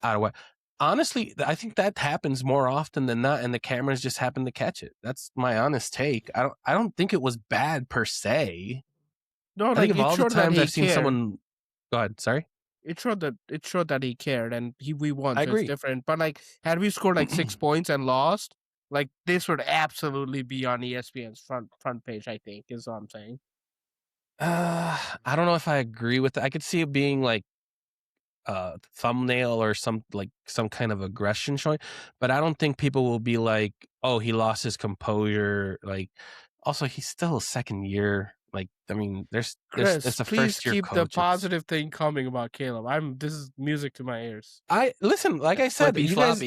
out of whack." Honestly, I think that happens more often than not, and the cameras just happen to catch it. That's my honest take. I don't think it was bad per se. No, I think of all the times I've seen someone. Go ahead. Sorry. It showed that he cared, and we won. I so agree. It's different, but like, had we scored like 6 points and lost, like this would absolutely be on ESPN's front page. I think is what I'm saying. I don't know if I agree with that. I could see it being like a thumbnail or some kind of aggression showing, but I don't think people will be like, "Oh, he lost his composure." Like, also he's still a second year. Like, I mean, it's a Please first year keep coach. the positive thing coming about Caleb. This is music to my ears. I listen, like I said, you guys,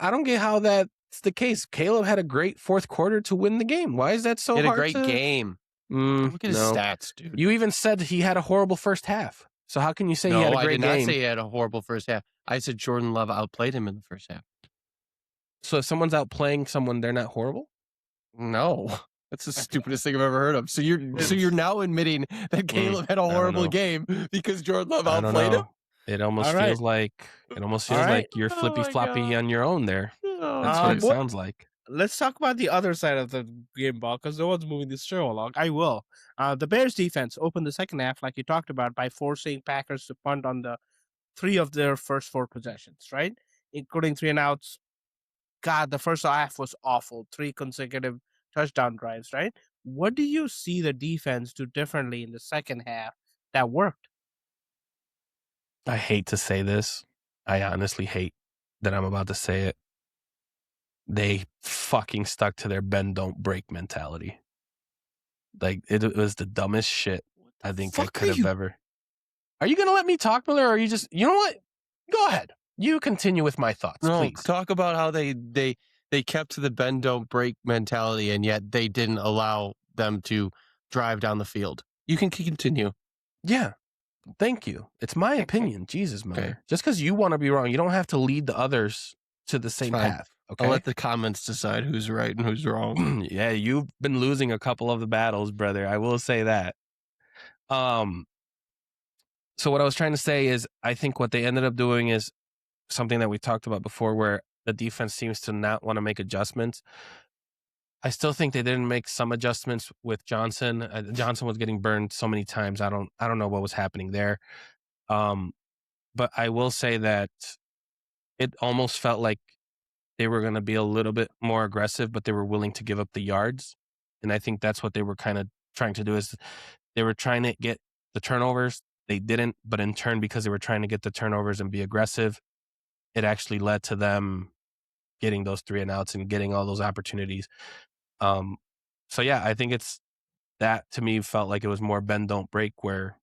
I don't get how that's the case. Caleb had a great fourth quarter to win the game. Why is that so hard? He had a great game. Look at his stats, dude. You even said he had a horrible first half. So how can you say he had a great game? No, I did not say he had a horrible first half. I said Jordan Love outplayed him in the first half. So if someone's outplaying someone, they're not horrible? No. That's the stupidest thing I've ever heard of. So you're now admitting that Caleb had a horrible game because Jordan Love outplayed him? It almost feels like you're flippy floppy on your own there. That's what it sounds like. Let's talk about the other side of the game ball because no one's moving this show along. I will. The Bears defense opened the second half, like you talked about, by forcing Packers to punt on the 3 of their first 4 possessions, right? Including 3 and outs. God, the first half was awful. 3 consecutive touchdown drives, right? What do you see the defense do differently in the second half that worked? I hate to say this. I honestly hate that I'm about to say it. They fucking stuck to their bend, don't break mentality. Like, it was the dumbest shit I think I could have ever. Are you going to let me talk, Miller, or are you just, you know what? Go ahead. You continue with my thoughts, please. Talk about how they kept to the bend, don't break mentality, and yet they didn't allow them to drive down the field. You can continue. Yeah. Thank you. It's my opinion. Jesus, Miller. Okay. Just because you want to be wrong, you don't have to lead the others to the same path. Okay? I'll let the comments decide who's right and who's wrong. Yeah, you've been losing a couple of the battles, brother. I will say that. So what I was trying to say is I think what they ended up doing is something that we talked about before where the defense seems to not want to make adjustments. I still think they didn't make some adjustments with Johnson. Johnson was getting burned so many times. I don't know what was happening there. But I will say that it almost felt like they were going to be a little bit more aggressive, but they were willing to give up the yards. And I think that's what they were kind of trying to do is they were trying to get the turnovers. They didn't, but in turn, because they were trying to get the turnovers and be aggressive, it actually led to them getting those 3 and outs and getting all those opportunities. So yeah, I think it's that to me felt like it was more bend, don't break, where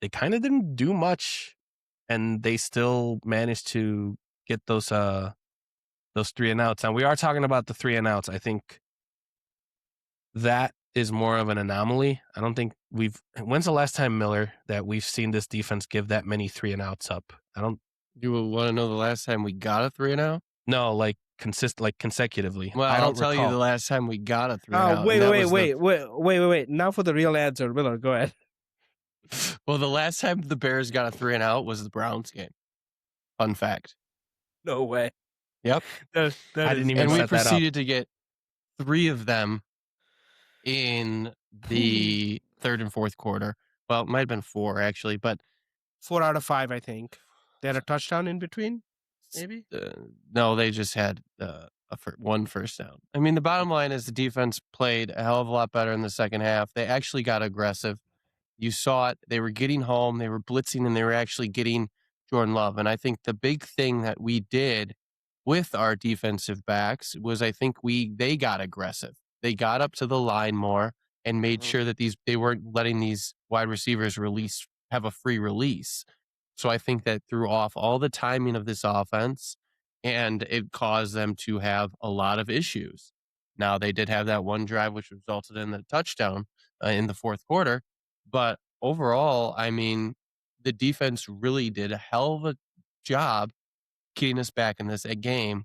they kind of didn't do much and they still managed to get those 3 and outs. And we are talking about the 3 and outs. I think that is more of an anomaly. I don't think when's the last time, Miller, that we've seen this defense give that many 3 and outs up? I don't You want to know the last time we got a 3 and out? know, like consecutively. Well, I I'll don't tell you recall. the last time we got a 3 and Oh, out. wait, and that wait, was wait, wait, wait, wait, wait. Now for the real answer, Miller. Go ahead. Well, the last time the Bears got a 3 and out was the Browns game. Fun fact. No way. Yep. That I is didn't even And we set that up. proceeded to get 3 of them in the third and fourth quarter. Well, it might have been 4 actually, but 4 out of 5, I think. They had a touchdown in between, maybe? no, they just had one first down. I mean, the bottom line is the defense played a hell of a lot better in the second half. They actually got aggressive. You saw it. They were getting home. They were blitzing, and they were actually getting Jordan Love. And I think the big thing that we did with our defensive backs was I think they got aggressive. They got up to the line more and made sure that they weren't letting these wide receivers have a free release. So I think that threw off all the timing of this offense, and it caused them to have a lot of issues. Now, they did have that one drive which resulted in the touchdown in the fourth quarter. But overall, I mean, the defense really did a hell of a job getting us back in this game.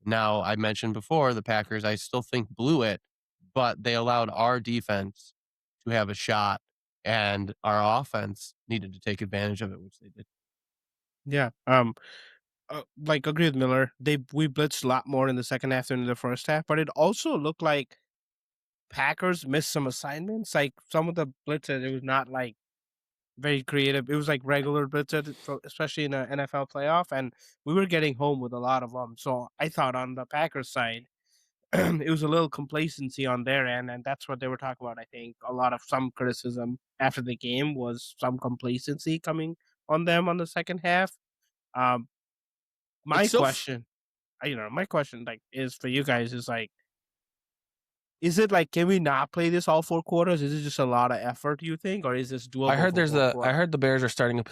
Now, I mentioned before, the Packers, I still think blew it, but they allowed our defense to have a shot, and our offense needed to take advantage of it, which they did. Yeah. Like agree with Miller. We blitzed a lot more in the second half than in the first half, but it also looked like Packers missed some assignments. Like some of the blitzes, it was not like very creative. It was like regular blitzes, especially in the NFL playoff, and we were getting home with a lot of them. So I thought on the Packers side, it was a little complacency on their end, and that's what they were talking about. I think a lot of some criticism after the game was some complacency coming on them on the second half. Um, my It's so question, my question like is for you guys is like, is it like can we not play this all 4 quarters? Is it just a lot of effort? Do you think, or is this doable? I heard for fourth I quarter? heard the Bears are starting a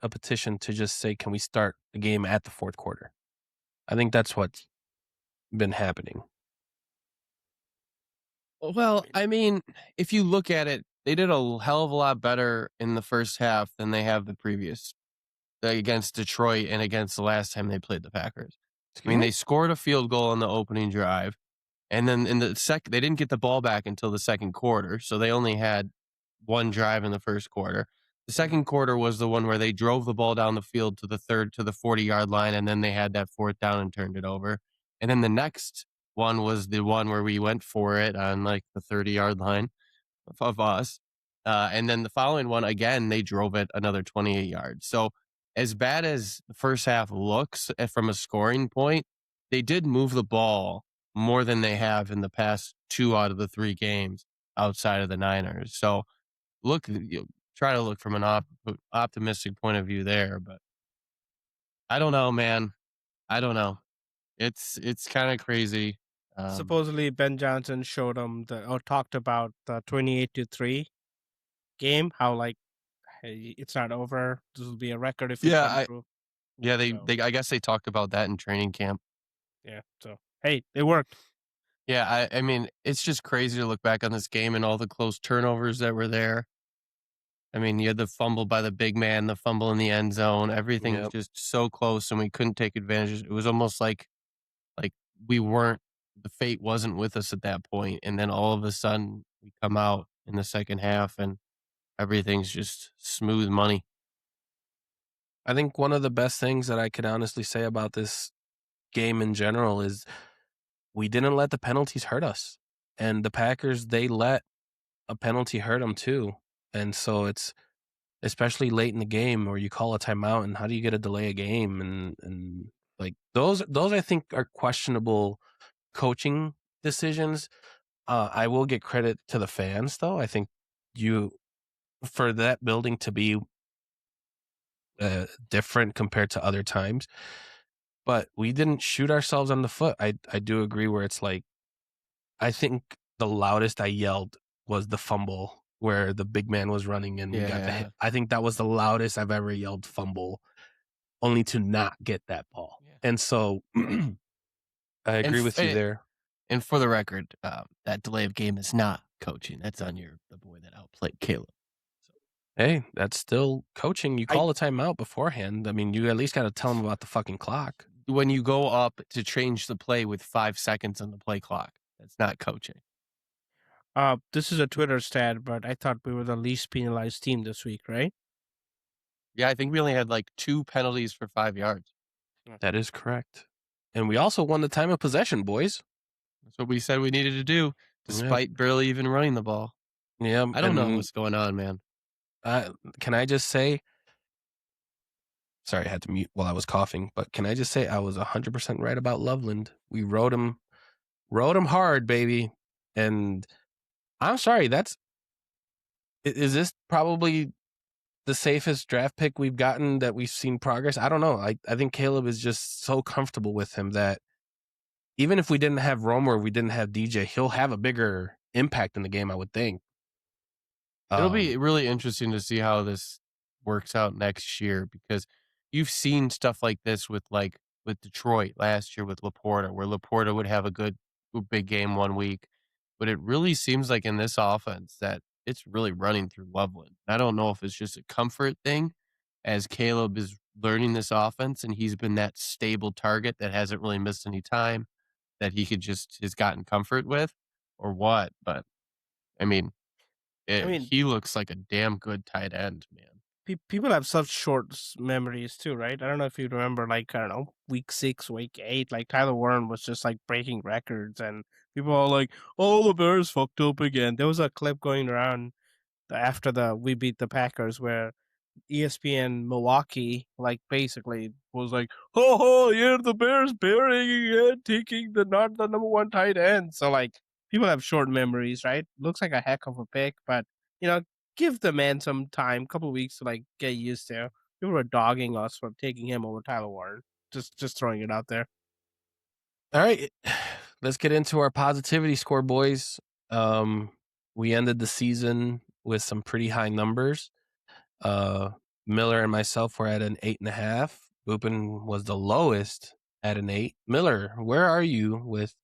petition to just say, can we start the game at the fourth quarter? I think that's what's been happening. Well, I mean, if you look at it, they did a hell of a lot better in the first half than they have the previous against Detroit and against the last time they played the Packers. I mean, they scored a field goal on the opening drive, and then in the they didn't get the ball back until the second quarter, so they only had one drive in the first quarter. The second quarter was the one where they drove the ball down the field to the 40-yard line, and then they had that fourth down and turned it over. And then the next one was the one where we went for it on like the 30-yard line of us. And then the following one, again, they drove it another 28 yards. So as bad as the first half looks from a scoring point, they did move the ball more than they have in the past 2 out of the 3 games outside of the Niners. So try to look from an optimistic point of view there, but I don't know, man. I don't know. It's kind of crazy. Supposedly, Ben Johnson showed them talked about the 28-3 game. How like, hey, it's not over. This will be a record if it comes through. Yeah, So- they I guess they talked about that in training camp. Yeah. So hey, it worked. Yeah, I mean, it's just crazy to look back on this game and all the close turnovers that were there. I mean, you had the fumble by the big man, the fumble in the end zone. Everything was Yep. just so close, and we couldn't take advantage. It was almost like the fate wasn't with us at that point, and then all of a sudden we come out in the second half, and everything's just smooth money. I think one of the best things that I could honestly say about this game in general is we didn't let the penalties hurt us. And the Packers, they let a penalty hurt them too. And so it's especially late in the game where you call a timeout and how do you get a delay a game? And like those I think are questionable coaching decisions. I will get credit to the fans though. I think for that building to be different compared to other times, but we didn't shoot ourselves on the foot. I do agree where it's like, I think the loudest I yelled was the fumble where the big man was running and we got the hit. I think that was the loudest I've ever yelled fumble. only to not get that ball. Yeah. And so I agree with you there. And for the record, that delay of game is not coaching. That's on the boy that outplayed Caleb. Hey, that's still coaching. You call a timeout beforehand. I mean, you at least got to tell them about the fucking clock. When you go up to change the play with 5 seconds on the play clock, that's not coaching. This is a Twitter stat, but I thought we were the least penalized team this week, right? Yeah, I think we only had like 2 penalties for 5 yards. That is correct. And we also won the time of possession, boys. That's what we said we needed to do, despite barely even running the ball. Yeah, I don't know what's going on, man. Can I just say, sorry, I had to mute while I was coughing, but can I just say I was 100% right about Loveland. We rode him hard, baby. And I'm sorry, is this probably the safest draft pick we've gotten that we've seen progress? I don't know. I think Caleb is just so comfortable with him that even if we didn't have Romer, we didn't have DJ, he'll have a bigger impact in the game, I would think. It'll be really interesting to see how this works out next year, because you've seen stuff like this with Detroit last year with Laporta, where Laporta would have a big game one week. But it really seems like in this offense that it's really running through Loveland. I don't know if it's just a comfort thing as Caleb is learning this offense and he's been that stable target that hasn't really missed any time that he has gotten comfort with, or what. But I mean, he looks like a damn good tight end, man. People have such short memories too, right? I don't know if you remember, like, I don't know, week 6, week 8, like Tyler Warren was just like breaking records, and people are like, "Oh, the Bears fucked up again." There was a clip going around after we beat the Packers where ESPN Milwaukee, like, basically was like, "Oh, yeah, the Bears burying again, taking not the number 1 tight end." So, like, people have short memories, right? Looks like a heck of a pick, but give the man some time, couple weeks to like get used to. People were dogging us for taking him over Tyler Warren. Just throwing it out there. All right, let's get into our positivity score, boys. We ended the season with some pretty high numbers. Miller and myself were at an 8.5. Boopin was the lowest at an 8. Miller, where are you with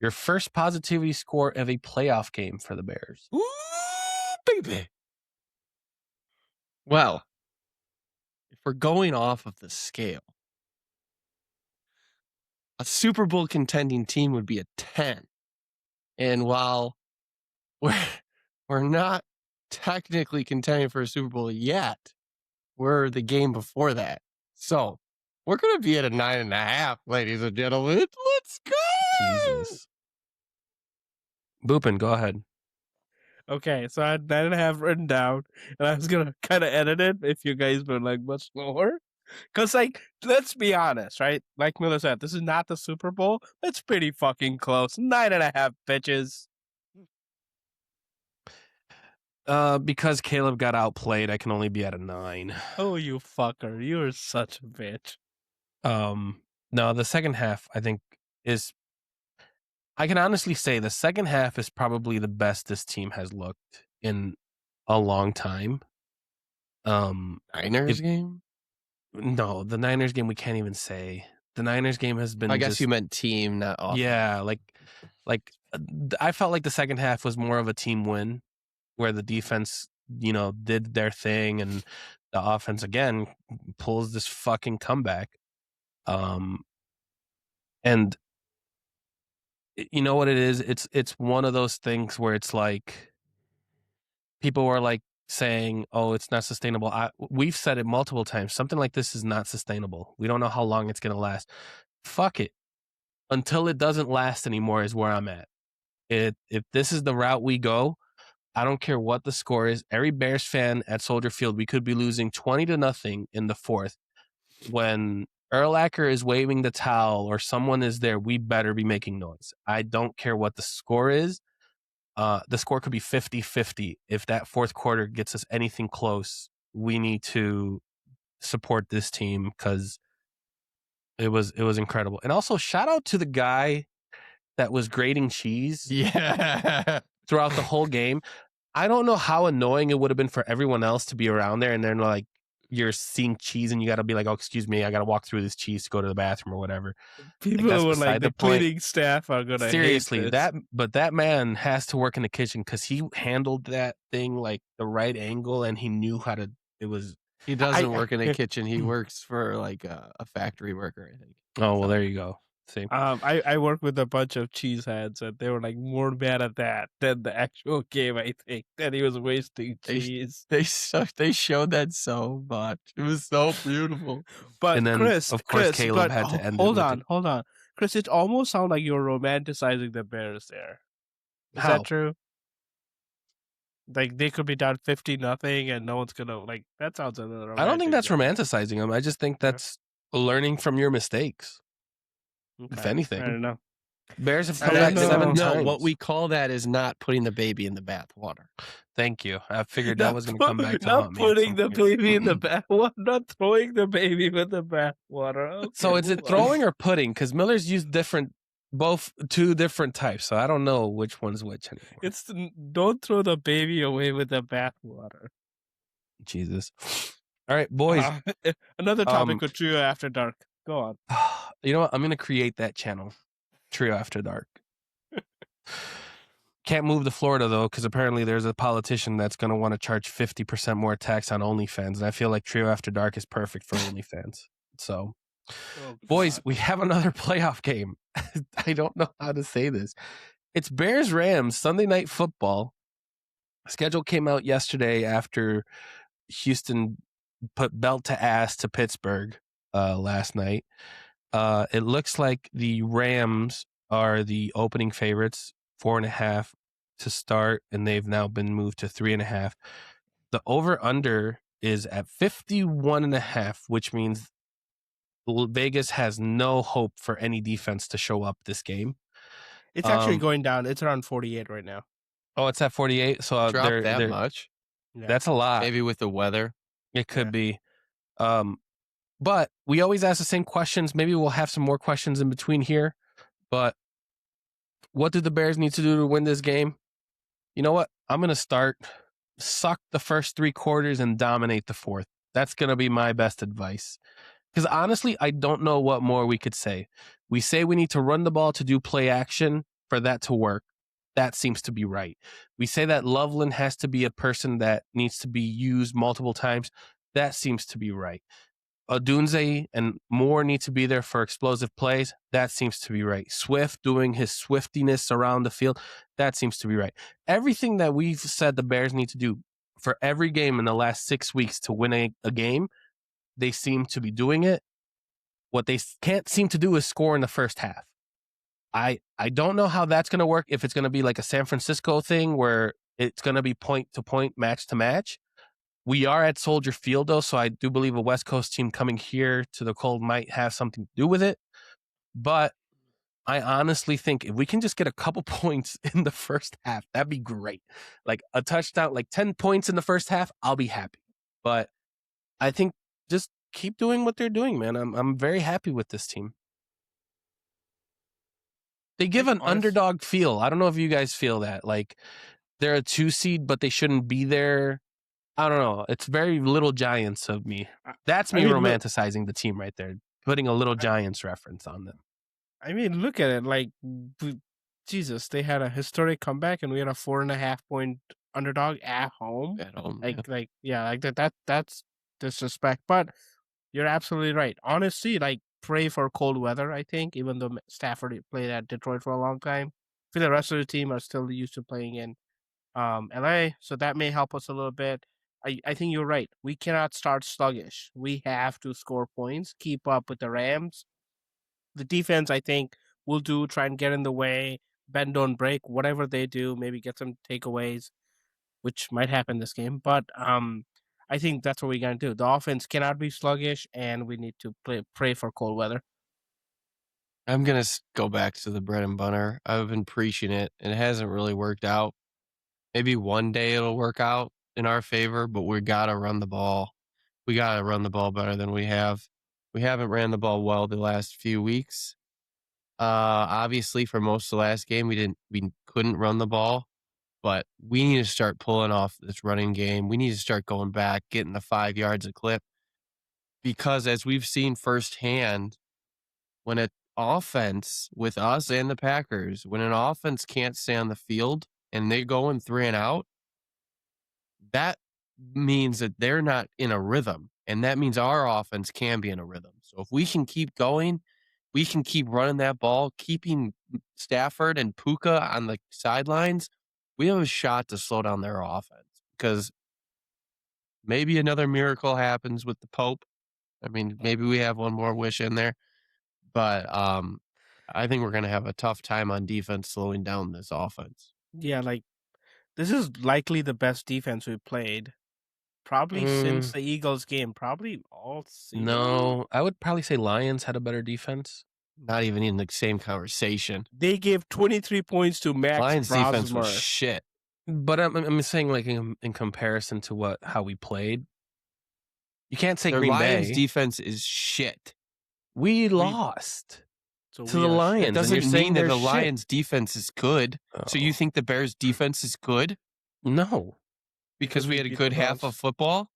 your first positivity score of a playoff game for the Bears? Ooh, baby. Well, if we're going off of the scale, a Super Bowl contending team would be a 10. And while we're not technically contending for a Super Bowl yet, we're the game before that. So we're going to be at a 9.5, ladies and gentlemen. Let's go! Jesus. Boopin, go ahead. Okay, so I had 9.5 written down, and I was gonna kind of edit it if you guys were like much lower. Cause like, let's be honest, right? Like Miller said, this is not the Super Bowl. It's pretty fucking close. 9.5, bitches. Because Caleb got outplayed, I can only be at a 9. Oh, you fucker! You're such a bitch. No, the second half I think is. I can honestly say the second half is probably the best this team has looked in a long time. Niners game? No, the Niners game we can't even say. The Niners game has been. I guess you meant team, not offense. Yeah, like I felt like the second half was more of a team win, where the defense, did their thing, and the offense again pulls this fucking comeback. And you know what it is? It's one of those things where it's like people were like saying, "Oh, it's not sustainable." We've said it multiple times. Something like this is not sustainable. We don't know how long it's going to last. Fuck it. Until it doesn't last anymore is where I'm at. If this is the route we go, I don't care what the score is. Every Bears fan at Soldier Field, we could be losing 20-0 in the 4th. When Urlacher is waving the towel or someone is there, we better be making noise. I don't care what the score is. The score could be 50-50. If that 4th quarter gets us anything close, we need to support this team because it was incredible. And also, shout out to the guy that was grating cheese throughout the whole game. I don't know how annoying it would have been for everyone else to be around there and they're like you're seeing cheese and you got to be like, oh, excuse me, I got to walk through this cheese to go to the bathroom or whatever. People that's were beside like, the the point. cleaning staff are gonna Seriously, hate this. that man has to work in the kitchen because he handled that thing like the right angle and he knew how to. It was. He doesn't work in a kitchen. He works for like a factory worker, I think. Oh well, there you go. See, I work with a bunch of cheeseheads, and they were like more mad at that than the actual game. I think that he was wasting cheese. They showed that so much. It was so beautiful. But and then Chris, of course Chris, Caleb but had to end. hold on, Chris. It almost sounds like you're romanticizing the Bears there. Is How? that true? Like they could be down 50-0, and no one's gonna like. That sounds a little. I don't think that's romantic. romanticizing them. I just think that's learning from your mistakes. If Okay. anything, I don't know. Bears have I come don't back 7 know. times. No, what we call that is not putting the baby in the bathwater. Thank you. I figured that was going to come back to not haunt me. at putting some the point. baby in the bath. Not throwing the baby with the bathwater. Okay, So is it move on. throwing or putting? Because Miller's used two different types, so I don't know which one's which anymore. It's don't throw the baby away with the bathwater. Jesus. All right, boys. Another topic with Trio After Dark. Go on. You know what? I'm going to create that channel, Trio After Dark. Can't move to Florida, though, because apparently there's a politician that's going to want to charge 50% more tax on OnlyFans. And I feel like Trio After Dark is perfect for OnlyFans. So, boys, we have another playoff game. I don't know how to say this. It's Bears-Rams, Sunday Night Football. Schedule came out yesterday after Houston put belt to ass to Pittsburgh last night. It looks like the Rams are the opening favorites, 4.5 to start, and they've now been moved to 3.5. The over-under is at 51.5, which means Vegas has no hope for any defense to show up this game. It's actually going down. It's around 48 right now. Oh, it's at 48. So Drop that much? Yeah. That's a lot. Maybe with the weather. It could be. But we always ask the same questions. Maybe we'll have some more questions in between here. But what do the Bears need to do to win this game? You know what? I'm going to suck the first 3 quarters and dominate the fourth. That's going to be my best advice. Because honestly, I don't know what more we could say. We say we need to run the ball to do play action for that to work. That seems to be right. We say that Loveland has to be a person that needs to be used multiple times. That seems to be right. Odunze and Moore need to be there for explosive plays. That seems to be right. Swift doing his swiftiness around the field. That seems to be right. Everything that we've said the Bears need to do for every game in the last 6 weeks to win a game, they seem to be doing it. What they can't seem to do is score in the first half. I don't know how that's going to work, if it's going to be like a San Francisco thing where it's going to be point to point, match to match. We are at Soldier Field, though, so I do believe a West Coast team coming here to the cold might have something to do with it. But I honestly think if we can just get a couple points in the first half, that'd be great. Like a touchdown, like 10 points in the first half, I'll be happy. But I think just keep doing what they're doing, man. I'm very happy with this team. They give an underdog feel. I don't know if you guys feel that. Like they're a 2 seed, but they shouldn't be there. I don't know. It's very Little Giants of me. That's me romanticizing the team right there, putting a Little Giants reference on them. I mean, look at it. Like, Jesus, they had a historic comeback, and we had a 4.5-point underdog at home. That's disrespect. But you're absolutely right. Honestly, like, pray for cold weather, I think, even though Stafford played at Detroit for a long time. I feel the rest of the team are still used to playing in LA, so that may help us a little bit. I think you're right. We cannot start sluggish. We have to score points, keep up with the Rams. The defense, I think, will try and get in the way, bend, don't break, whatever they do, maybe get some takeaways, which might happen this game. But I think that's what we're going to do. The offense cannot be sluggish, and we need to pray for cold weather. I'm going to go back to the bread and butter. I've been preaching it, and it hasn't really worked out. Maybe one day it'll work out in our favor, but we got to run the ball. We got to run the ball better than we have. We haven't ran the ball well the last few weeks. Obviously, for most of the last game, we couldn't run the ball, but we need to start pulling off this running game. We need to start going back, getting the 5 yards a clip. because as we've seen firsthand, when an offense with us and the Packers, when an offense can't stay on the field and they go in 3 and out, that means that they're not in a rhythm. And that means our offense can be in a rhythm. So if we can keep going, we can keep running that ball, keeping Stafford and Puka on the sidelines, we have a shot to slow down their offense because maybe another miracle happens with the Pope. I mean, maybe we have one more wish in there, but I think we're going to have a tough time on defense slowing down this offense. Yeah, like this is likely the best defense we've played, probably since the Eagles game, probably all season. No, I would probably say Lions had a better defense. Not even in the same conversation. They gave 23 points to Max Lions defense was Brosmer. shit. But I'm saying like in comparison to how we played, you can't say Their Green Lions Bay. defense is shit. We lost So to we the are shit. Lions. It and doesn't you're saying mean that they're the shit. Lions defense is good. So you Oh. think the Bears defense is good No. because we had a beat good the half Browns. of football?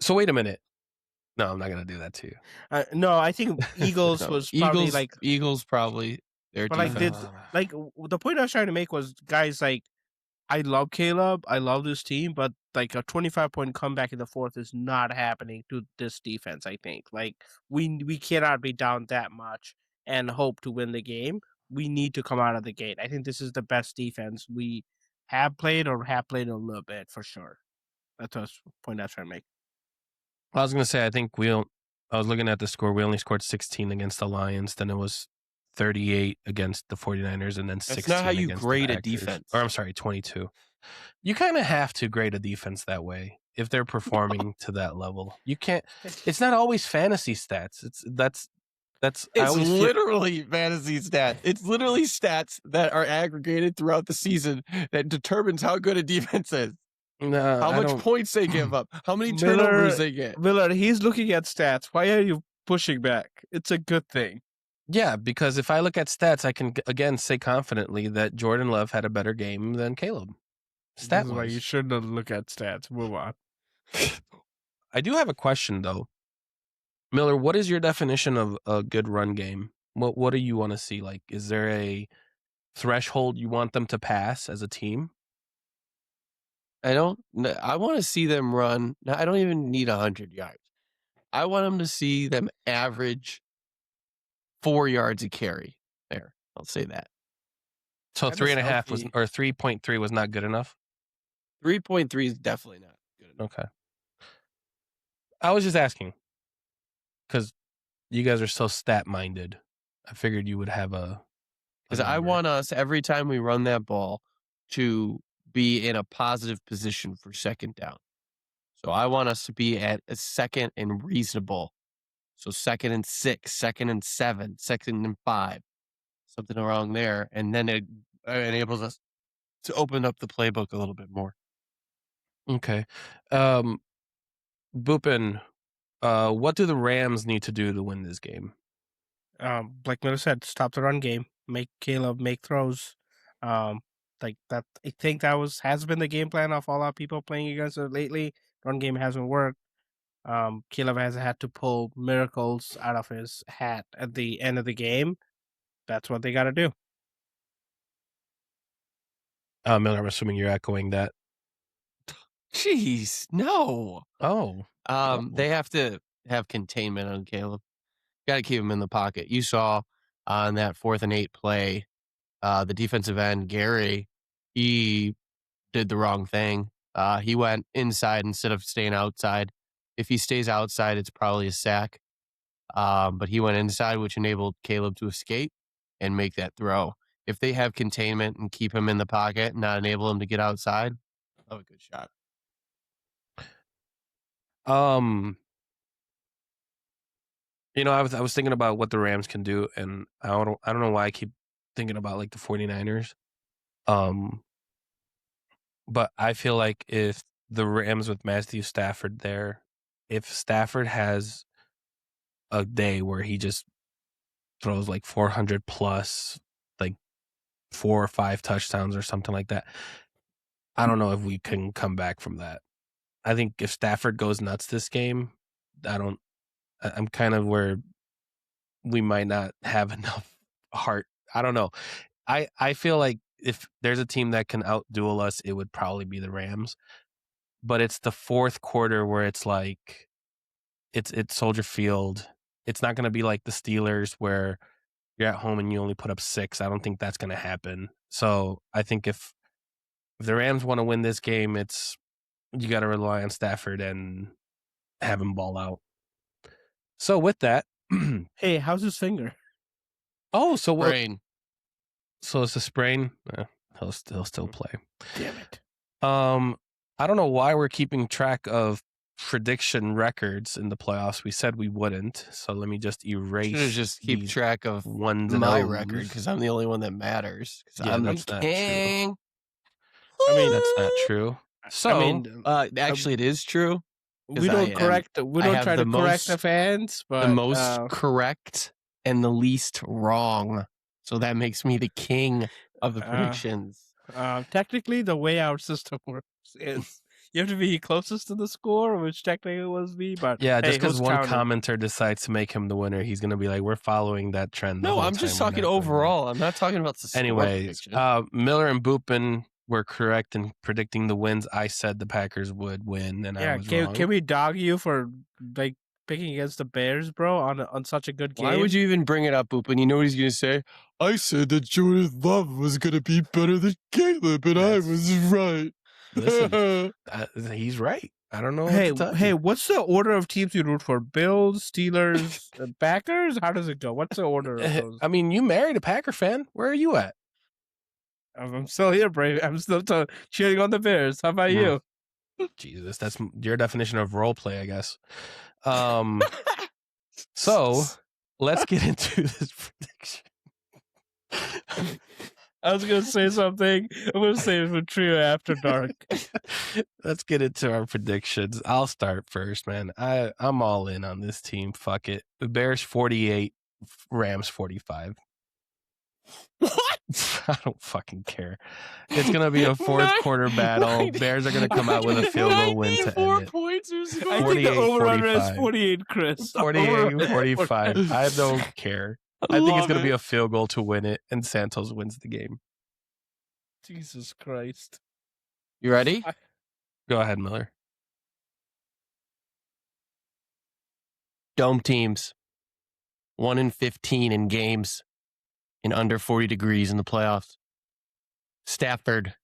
So wait a minute. No, I'm not gonna do that to you. No, I think Eagles No, was probably like, Eagles probably their but like defense. the point I was trying to make was, guys, like, I love Caleb, I love this team, but like a 25-point comeback in the fourth is not happening to this defense. I think like we cannot be down that much and hope to win the game. We need to come out of the gate. I think this is the best defense we have played or have played a little bit for sure. That's the point I was trying to make. I was gonna say I think I was looking at the score. We only scored 16 against the Lions. Then it was 38 against the 49ers, and then 16 not how you against grade the a Packers. defense. Or I'm sorry, 22. You kind of have to grade a defense that way if they're performing to that level. You can't. It's not always fantasy stats. That's. I It's always feel- literally fantasy stats. It's literally stats that are aggregated throughout the season that determines how good a defense is. No, How I much don't- points they give up. How many Miller- turnovers they get. Miller, he's looking at stats. Why are you pushing back? It's a good thing. Yeah, because if I look at stats, I can again say confidently that Jordan Love had a better game than Caleb. This is why you shouldn't look at stats. Move on. I do have a question though. Miller, what is your definition of a good run game? What do you want to see? Like, is there a threshold you want them to pass as a team? I want to see them run. I don't even need 100 yards. I want them to see them average 4 yards a carry. There, I'll say that. So That is 3.5 was healthy. or 3.3 was not good enough. 3.3 is definitely not good enough. Okay. I was just asking because you guys are so stat minded. I figured you would have a. Because I want us every time we run that ball to be in a positive position for second down. So I want us to be at a second and reasonable. So 2nd and 6, 2nd and 7, 2nd and 5, something around there. And then it enables us to open up the playbook a little bit more. Okay. Boopin, what do the Rams need to do to win this game? Like Miller said, stop the run game, make Caleb make throws. Like that, I think that has been the game plan of all our people playing against it lately. Run game hasn't worked. Caleb has had to pull miracles out of his hat at the end of the game. That's what they got to do. Miller, I'm assuming you're echoing that. Jeez, no. Oh, They have to have containment on Caleb. Got to keep him in the pocket. You saw on that 4th and 8 play, the defensive end, Gary, he did the wrong thing. He went inside instead of staying outside. If he stays outside, it's probably a sack. But he went inside, which enabled Caleb to escape and make that throw. If they have containment and keep him in the pocket and not enable him to get outside, they'll have a good shot. I was thinking about what the Rams can do, and I don't know why I keep thinking about like the 49ers. But I feel like if the Rams with Matthew Stafford there, if Stafford has a day where he just throws like 400 plus, like 4 or 5 touchdowns or something like that, I don't know if we can come back from that. I think if Stafford goes nuts this game, I'm kind of where we might not have enough heart. I don't know. I feel like if there's a team that can outduel us, it would probably be the Rams. But it's the fourth quarter where it's like it's Soldier Field. It's not going to be like the Steelers where you're at home and you only put up 6. I don't think that's going to happen. So I think if the Rams want to win this game, you got to rely on Stafford and have him ball out. So with that, Hey, how's his finger? so what? Brain. So it's a sprain. He'll still play. Damn it. I don't know why we're keeping track of prediction records in the playoffs. We said we wouldn't. So let me just erase. Should just keep these track of ones and my O's. record because I'm the only one that matters. Because Yeah, I'm the that's not true. king. I mean, That's not true. So I mean, Actually, it is true. we don't correct. We I don't have try the to correct the most- fans, but The most correct and the least wrong. So that makes me the king of the predictions. technically, the way our system works is you have to be closest to the score, which technically was me. But yeah, just hey, because who's one counting? commenter decides to make him the winner, he's going to be like, we're following that trend. the No, whole I'm just time. We're talking not doing that." overall. I'm not talking about the score Anyways, prediction. Miller and Boopin were correct in predicting the wins. I said the Packers would win, and I Yeah, was can wrong. we dog you for like picking against the Bears, bro, on such a good game? Why would you even bring it up, Boopin? You know what he's going to say? I said that Jordan Love was going to be better than Caleb, and I That's- was right. Listen, he's right. I don't know. Hey, what to tell hey, you. what's the order of teams you root for? Bills, Steelers, Packers? How does it go? What's the order of those? I mean, you married a Packer fan. Where are you at? I'm still here, Brave. I'm still cheering on the Bears. How about Mm. you? Jesus, that's your definition of role play, I guess. So let's get into this prediction. I was gonna say something. I'm gonna say it for Trio After Dark. Let's get into our predictions. I'll start first, man. I'm all in on this team. Fuck it. The Bears 48, Rams 45. What? I don't fucking care. It's gonna be a fourth quarter battle. Bears are gonna come out with a field goal win to end it. Points or I think the 48, over-under is 45. 48, Chris. 48, 45. I don't care. I think it's gonna be a. a field goal to win it, and Santos wins the game. Jesus Christ. You ready? Go ahead, Miller. Dome teams. 1-15 in games in under 40 degrees in the playoffs. Stafford.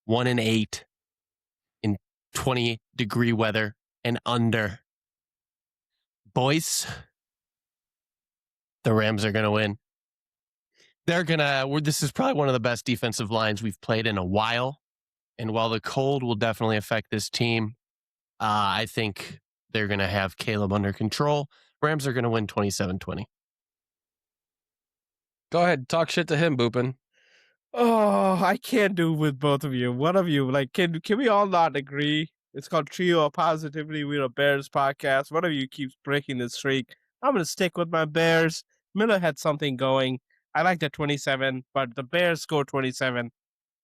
1-8 in 20-degree weather and under. Boys, the Rams are going to win. This is probably one of the best defensive lines we've played in a while. And while the cold will definitely affect this team, I think they're going to have Caleb under control. Rams are going to win 27-20. Go ahead, talk shit to him, Boopin. Oh, I can't do with both of you. One of you, like, can we all not agree? It's called Trio of Positivity. We're a Bears podcast. One of you keeps breaking the streak. I'm gonna stick with my Bears. Miller had something going. I like the 27, but the Bears score 27.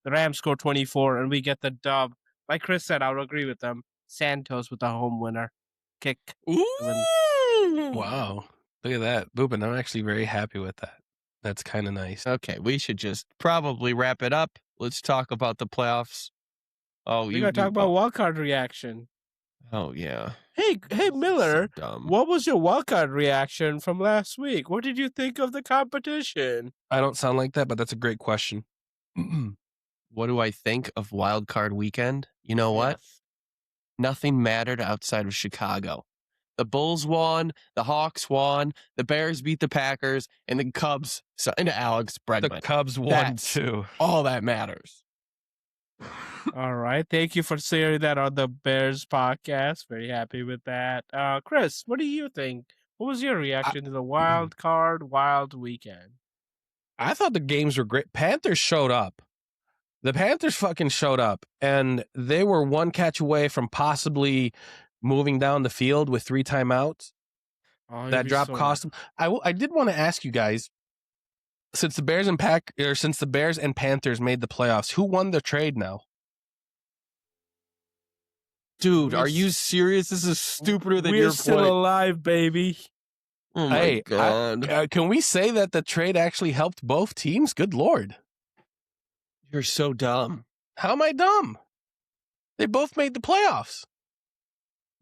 The Rams score 24, and we get the dub. Like Chris said, I would agree with them. Santos with the home winner. Kick. Wow. Look at that. Boopin, I'm actually very happy with that. That's kind of nice. Okay, we should just probably wrap it up. Let's talk about the playoffs. Oh, We gotta talk about wildcard reaction. Oh yeah. Hey, Miller. So dumb. What was your wildcard reaction from last week? What did you think of the competition? I don't sound like that, but that's a great question. What do I think of Wild Card Weekend? You know what? Yes. Nothing mattered outside of Chicago. The Bulls won, the Hawks won, the Bears beat the Packers, and the Cubs signed Alex The Bregman. Cubs won That's- too. All that matters. All right. Thank you for sharing that on the Bears podcast. Very happy with that. Chris, what do you think? What was your reaction to the wild weekend? I thought the games were great. Panthers showed up. The Panthers fucking showed up, and they were one catch away from possibly moving down the field with 3 timeouts. Oh, you'd That be drop so cost them. I did want to ask you guys, since the Bears and Panthers made the playoffs, who won the trade now? Dude, We're are you s- serious? This is stupider than We're your still point. alive, baby. Oh my Hey, god. can we say that the trade actually helped both teams? Good Lord. You're so dumb. How am I dumb? They both made the playoffs.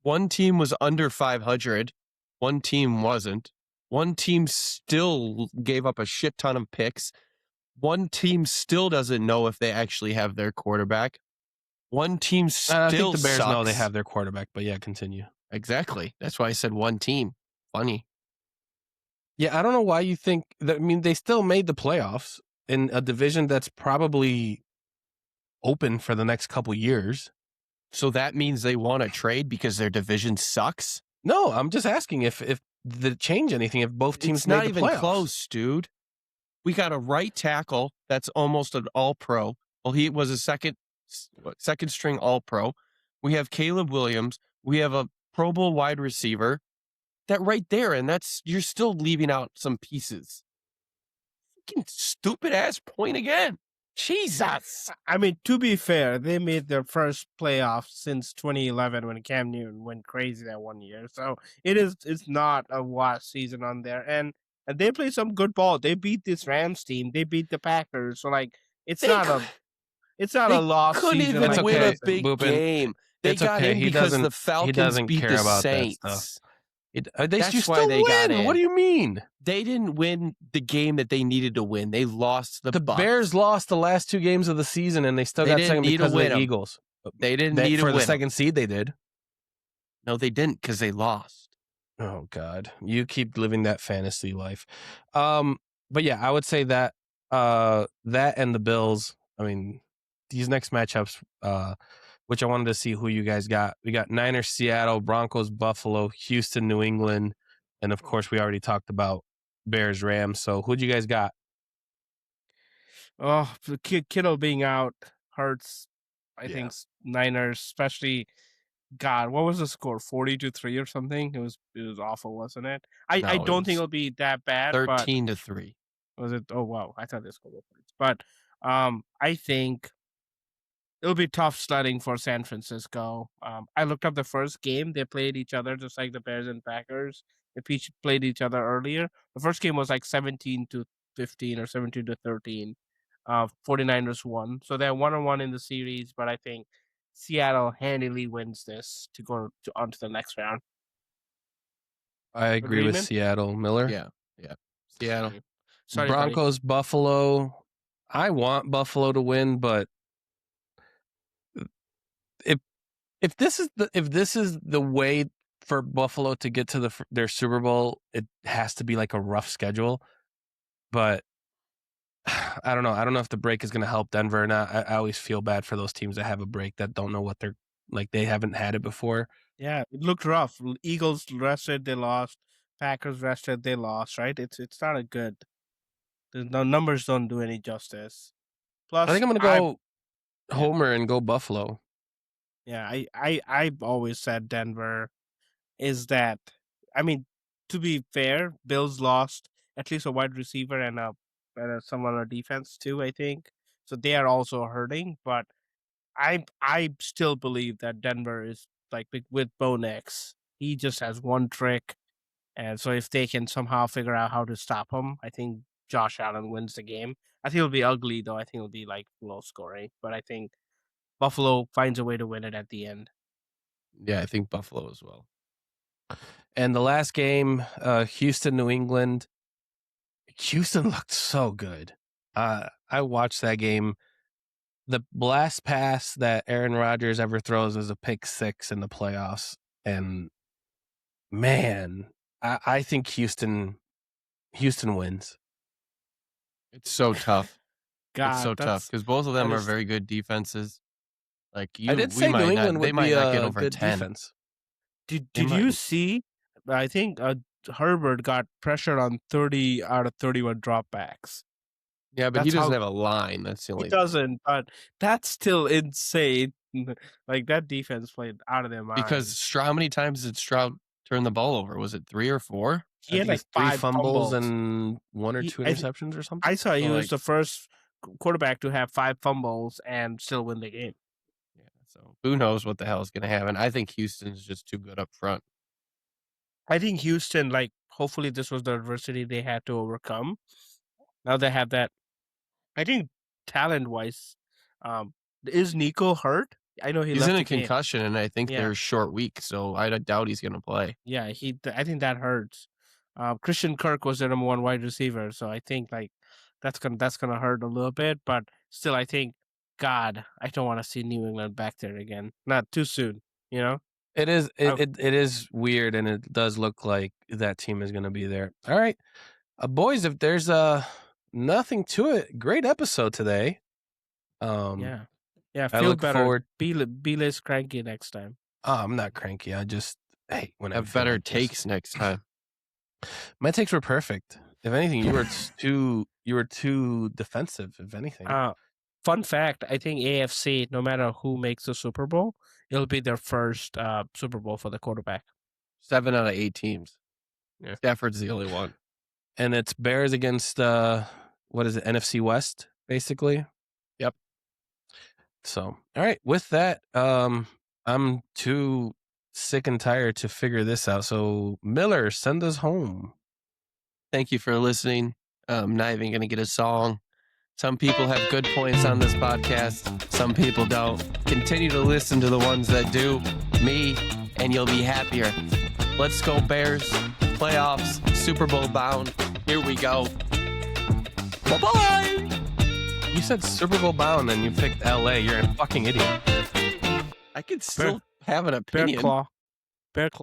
One team was under 500. One team wasn't. One team still gave up a shit ton of picks. One team still doesn't know if they actually have their quarterback. One team still I think the Bears know they sucks. have their quarterback, but yeah, continue. Exactly. That's why I said one team. Funny. Yeah, I don't know why you think that. I mean, they still made the playoffs in a division that's probably open for the next couple years. So that means they want to trade because their division sucks? No, I'm just asking if they change anything if both teams It's made not the even playoffs. close, dude. We got a right tackle that's almost an all-pro. Well, he was a second string all-pro. We have Caleb Williams. We have a Pro Bowl wide receiver. That right there, and you're still leaving out some pieces. Fucking stupid ass point again. Jesus. I mean, to be fair, they made their first playoffs since 2011 when Cam Newton went crazy that one year. So it's not a wash season on there, and they play some good ball. They beat this Rams team. They beat the Packers. So like, it's They not cou- a lost couldn't season. even It's like win okay, a big Boopin. game. They It's got okay. in He because doesn't- the he Falcons doesn't beat care the about that Saints. stuff. you That's still why they got win. in. What do you mean? They didn't win the game that they needed to win. They lost the The Bucs. Bears lost the last two games of the season, and they still They got didn't second need to because of win the 'em. Eagles. They didn't need to for the win 'em. second seed. They did. No, they didn't because they lost. Oh God, you keep living that fantasy life. But yeah, I would say that that and the Bills. I mean, these next matchups, which I wanted to see who you guys got. We got Niners, Seattle, Broncos, Buffalo, Houston, New England, and of course, we already talked about Bears, Rams. So who'd you guys got? Oh, the Kittle being out hurts. I Yeah. think Niners, especially. God, what was the score? 40-3 or something? It was awful, wasn't it? I No, it don't think was it'll be that bad. But 13-3. was it? Oh wow, I thought they scored more points. But I think it'll be tough sledding for San Francisco. I looked up the first game they played each other, just like the Bears and Packers. They played each other earlier. The first game was like 17-15 or 17-13. 49ers won, so they're 1-1 in the series. But I think Seattle handily wins this to go onto the next round. I agree with Agreement? Seattle. Miller. Yeah. Seattle. Sorry, buddy. Broncos, Buffalo. I want Buffalo to win, but if this is the way for Buffalo to get to their Super Bowl, it has to be like a rough schedule. But I don't know. I don't know if the break is going to help Denver or not. I always feel bad for those teams that have a break that don't know what they're like. They haven't had it before. Yeah, it looked rough. Eagles rested, they lost. Packers rested, they lost. Right? It's not a good. The numbers don't do any justice. Plus, I think I'm going to go Homer and go Buffalo. Yeah, I've always said Denver is that. I mean, to be fair, Bills lost at least a wide receiver and someone on defense too. I think so. They are also hurting, but I still believe that Denver is like with Bo Nix. He just has one trick, and so if they can somehow figure out how to stop him, I think Josh Allen wins the game. I think it'll be ugly though. I think it'll be like low scoring, but I think Buffalo finds a way to win it at the end. Yeah, I think Buffalo as well. And the last game, Houston, New England. Houston looked so good. I watched that game. The last pass that Aaron Rodgers ever throws is a pick six in the playoffs. And man, I think Houston wins. It's so tough. God, It's so tough because both of them are very good defenses. Like I did say New England would be not get a over good 10. defense. Did might you be. see? I think Herbert got pressured on 30 out of 31 dropbacks. Yeah, but he That's doesn't how- have a line. That's the only. He doesn't, but that's still insane. Like that defense played out of their mind. Because Stroud, how many times did Stroud turn the ball over? Was it 3 or 4? he had like 3 5 fumbles and 1 or 2 I interceptions or something. I saw he So, was like- the first quarterback to have 5 fumbles and still win the game. Yeah, So who knows what the hell is going to happen? I think Houston's just too good up front. I think Houston, like, hopefully this was the adversity they had to overcome. Now they have that. I think talent-wise, is Nico hurt? I know He's left in a the game. concussion, and I think Yeah. they're short week, so I doubt he's going to play. Yeah, I think that hurts. Christian Kirk was their number one wide receiver, so I think like that's gonna hurt a little bit. But still, I think, God, I don't want to see New England back there again. Not too soon, you know. It is it is weird, and it does look like that team is going to be there. All right, boys, if there's nothing to it, great episode today. Yeah, I feel look better. forward. Be less cranky next time. I'm not cranky. I just when I Have feel better like this. takes next time. My takes were perfect. If anything, you were too defensive. If anything, Fun fact: I think AFC, no matter who makes the Super Bowl, it'll be their first Super Bowl for the quarterback. 7 out of 8 teams. Yeah. Stafford's the only one. and it's Bears against what is it? NFC West, basically. Yep. So, all right. With that, I'm too sick and tired to figure this out. So, Miller, send us home. Thank you for listening. I'm not even going to get a song. Some people have good points on this podcast. Some people don't. Continue to listen to the ones that do. Me, and you'll be happier. Let's go Bears. Playoffs. Super Bowl bound. Here we go. Bye-bye. You said Super Bowl bound and you picked LA. You're a fucking idiot. I could still have an Bear opinion. claw. Bear claw.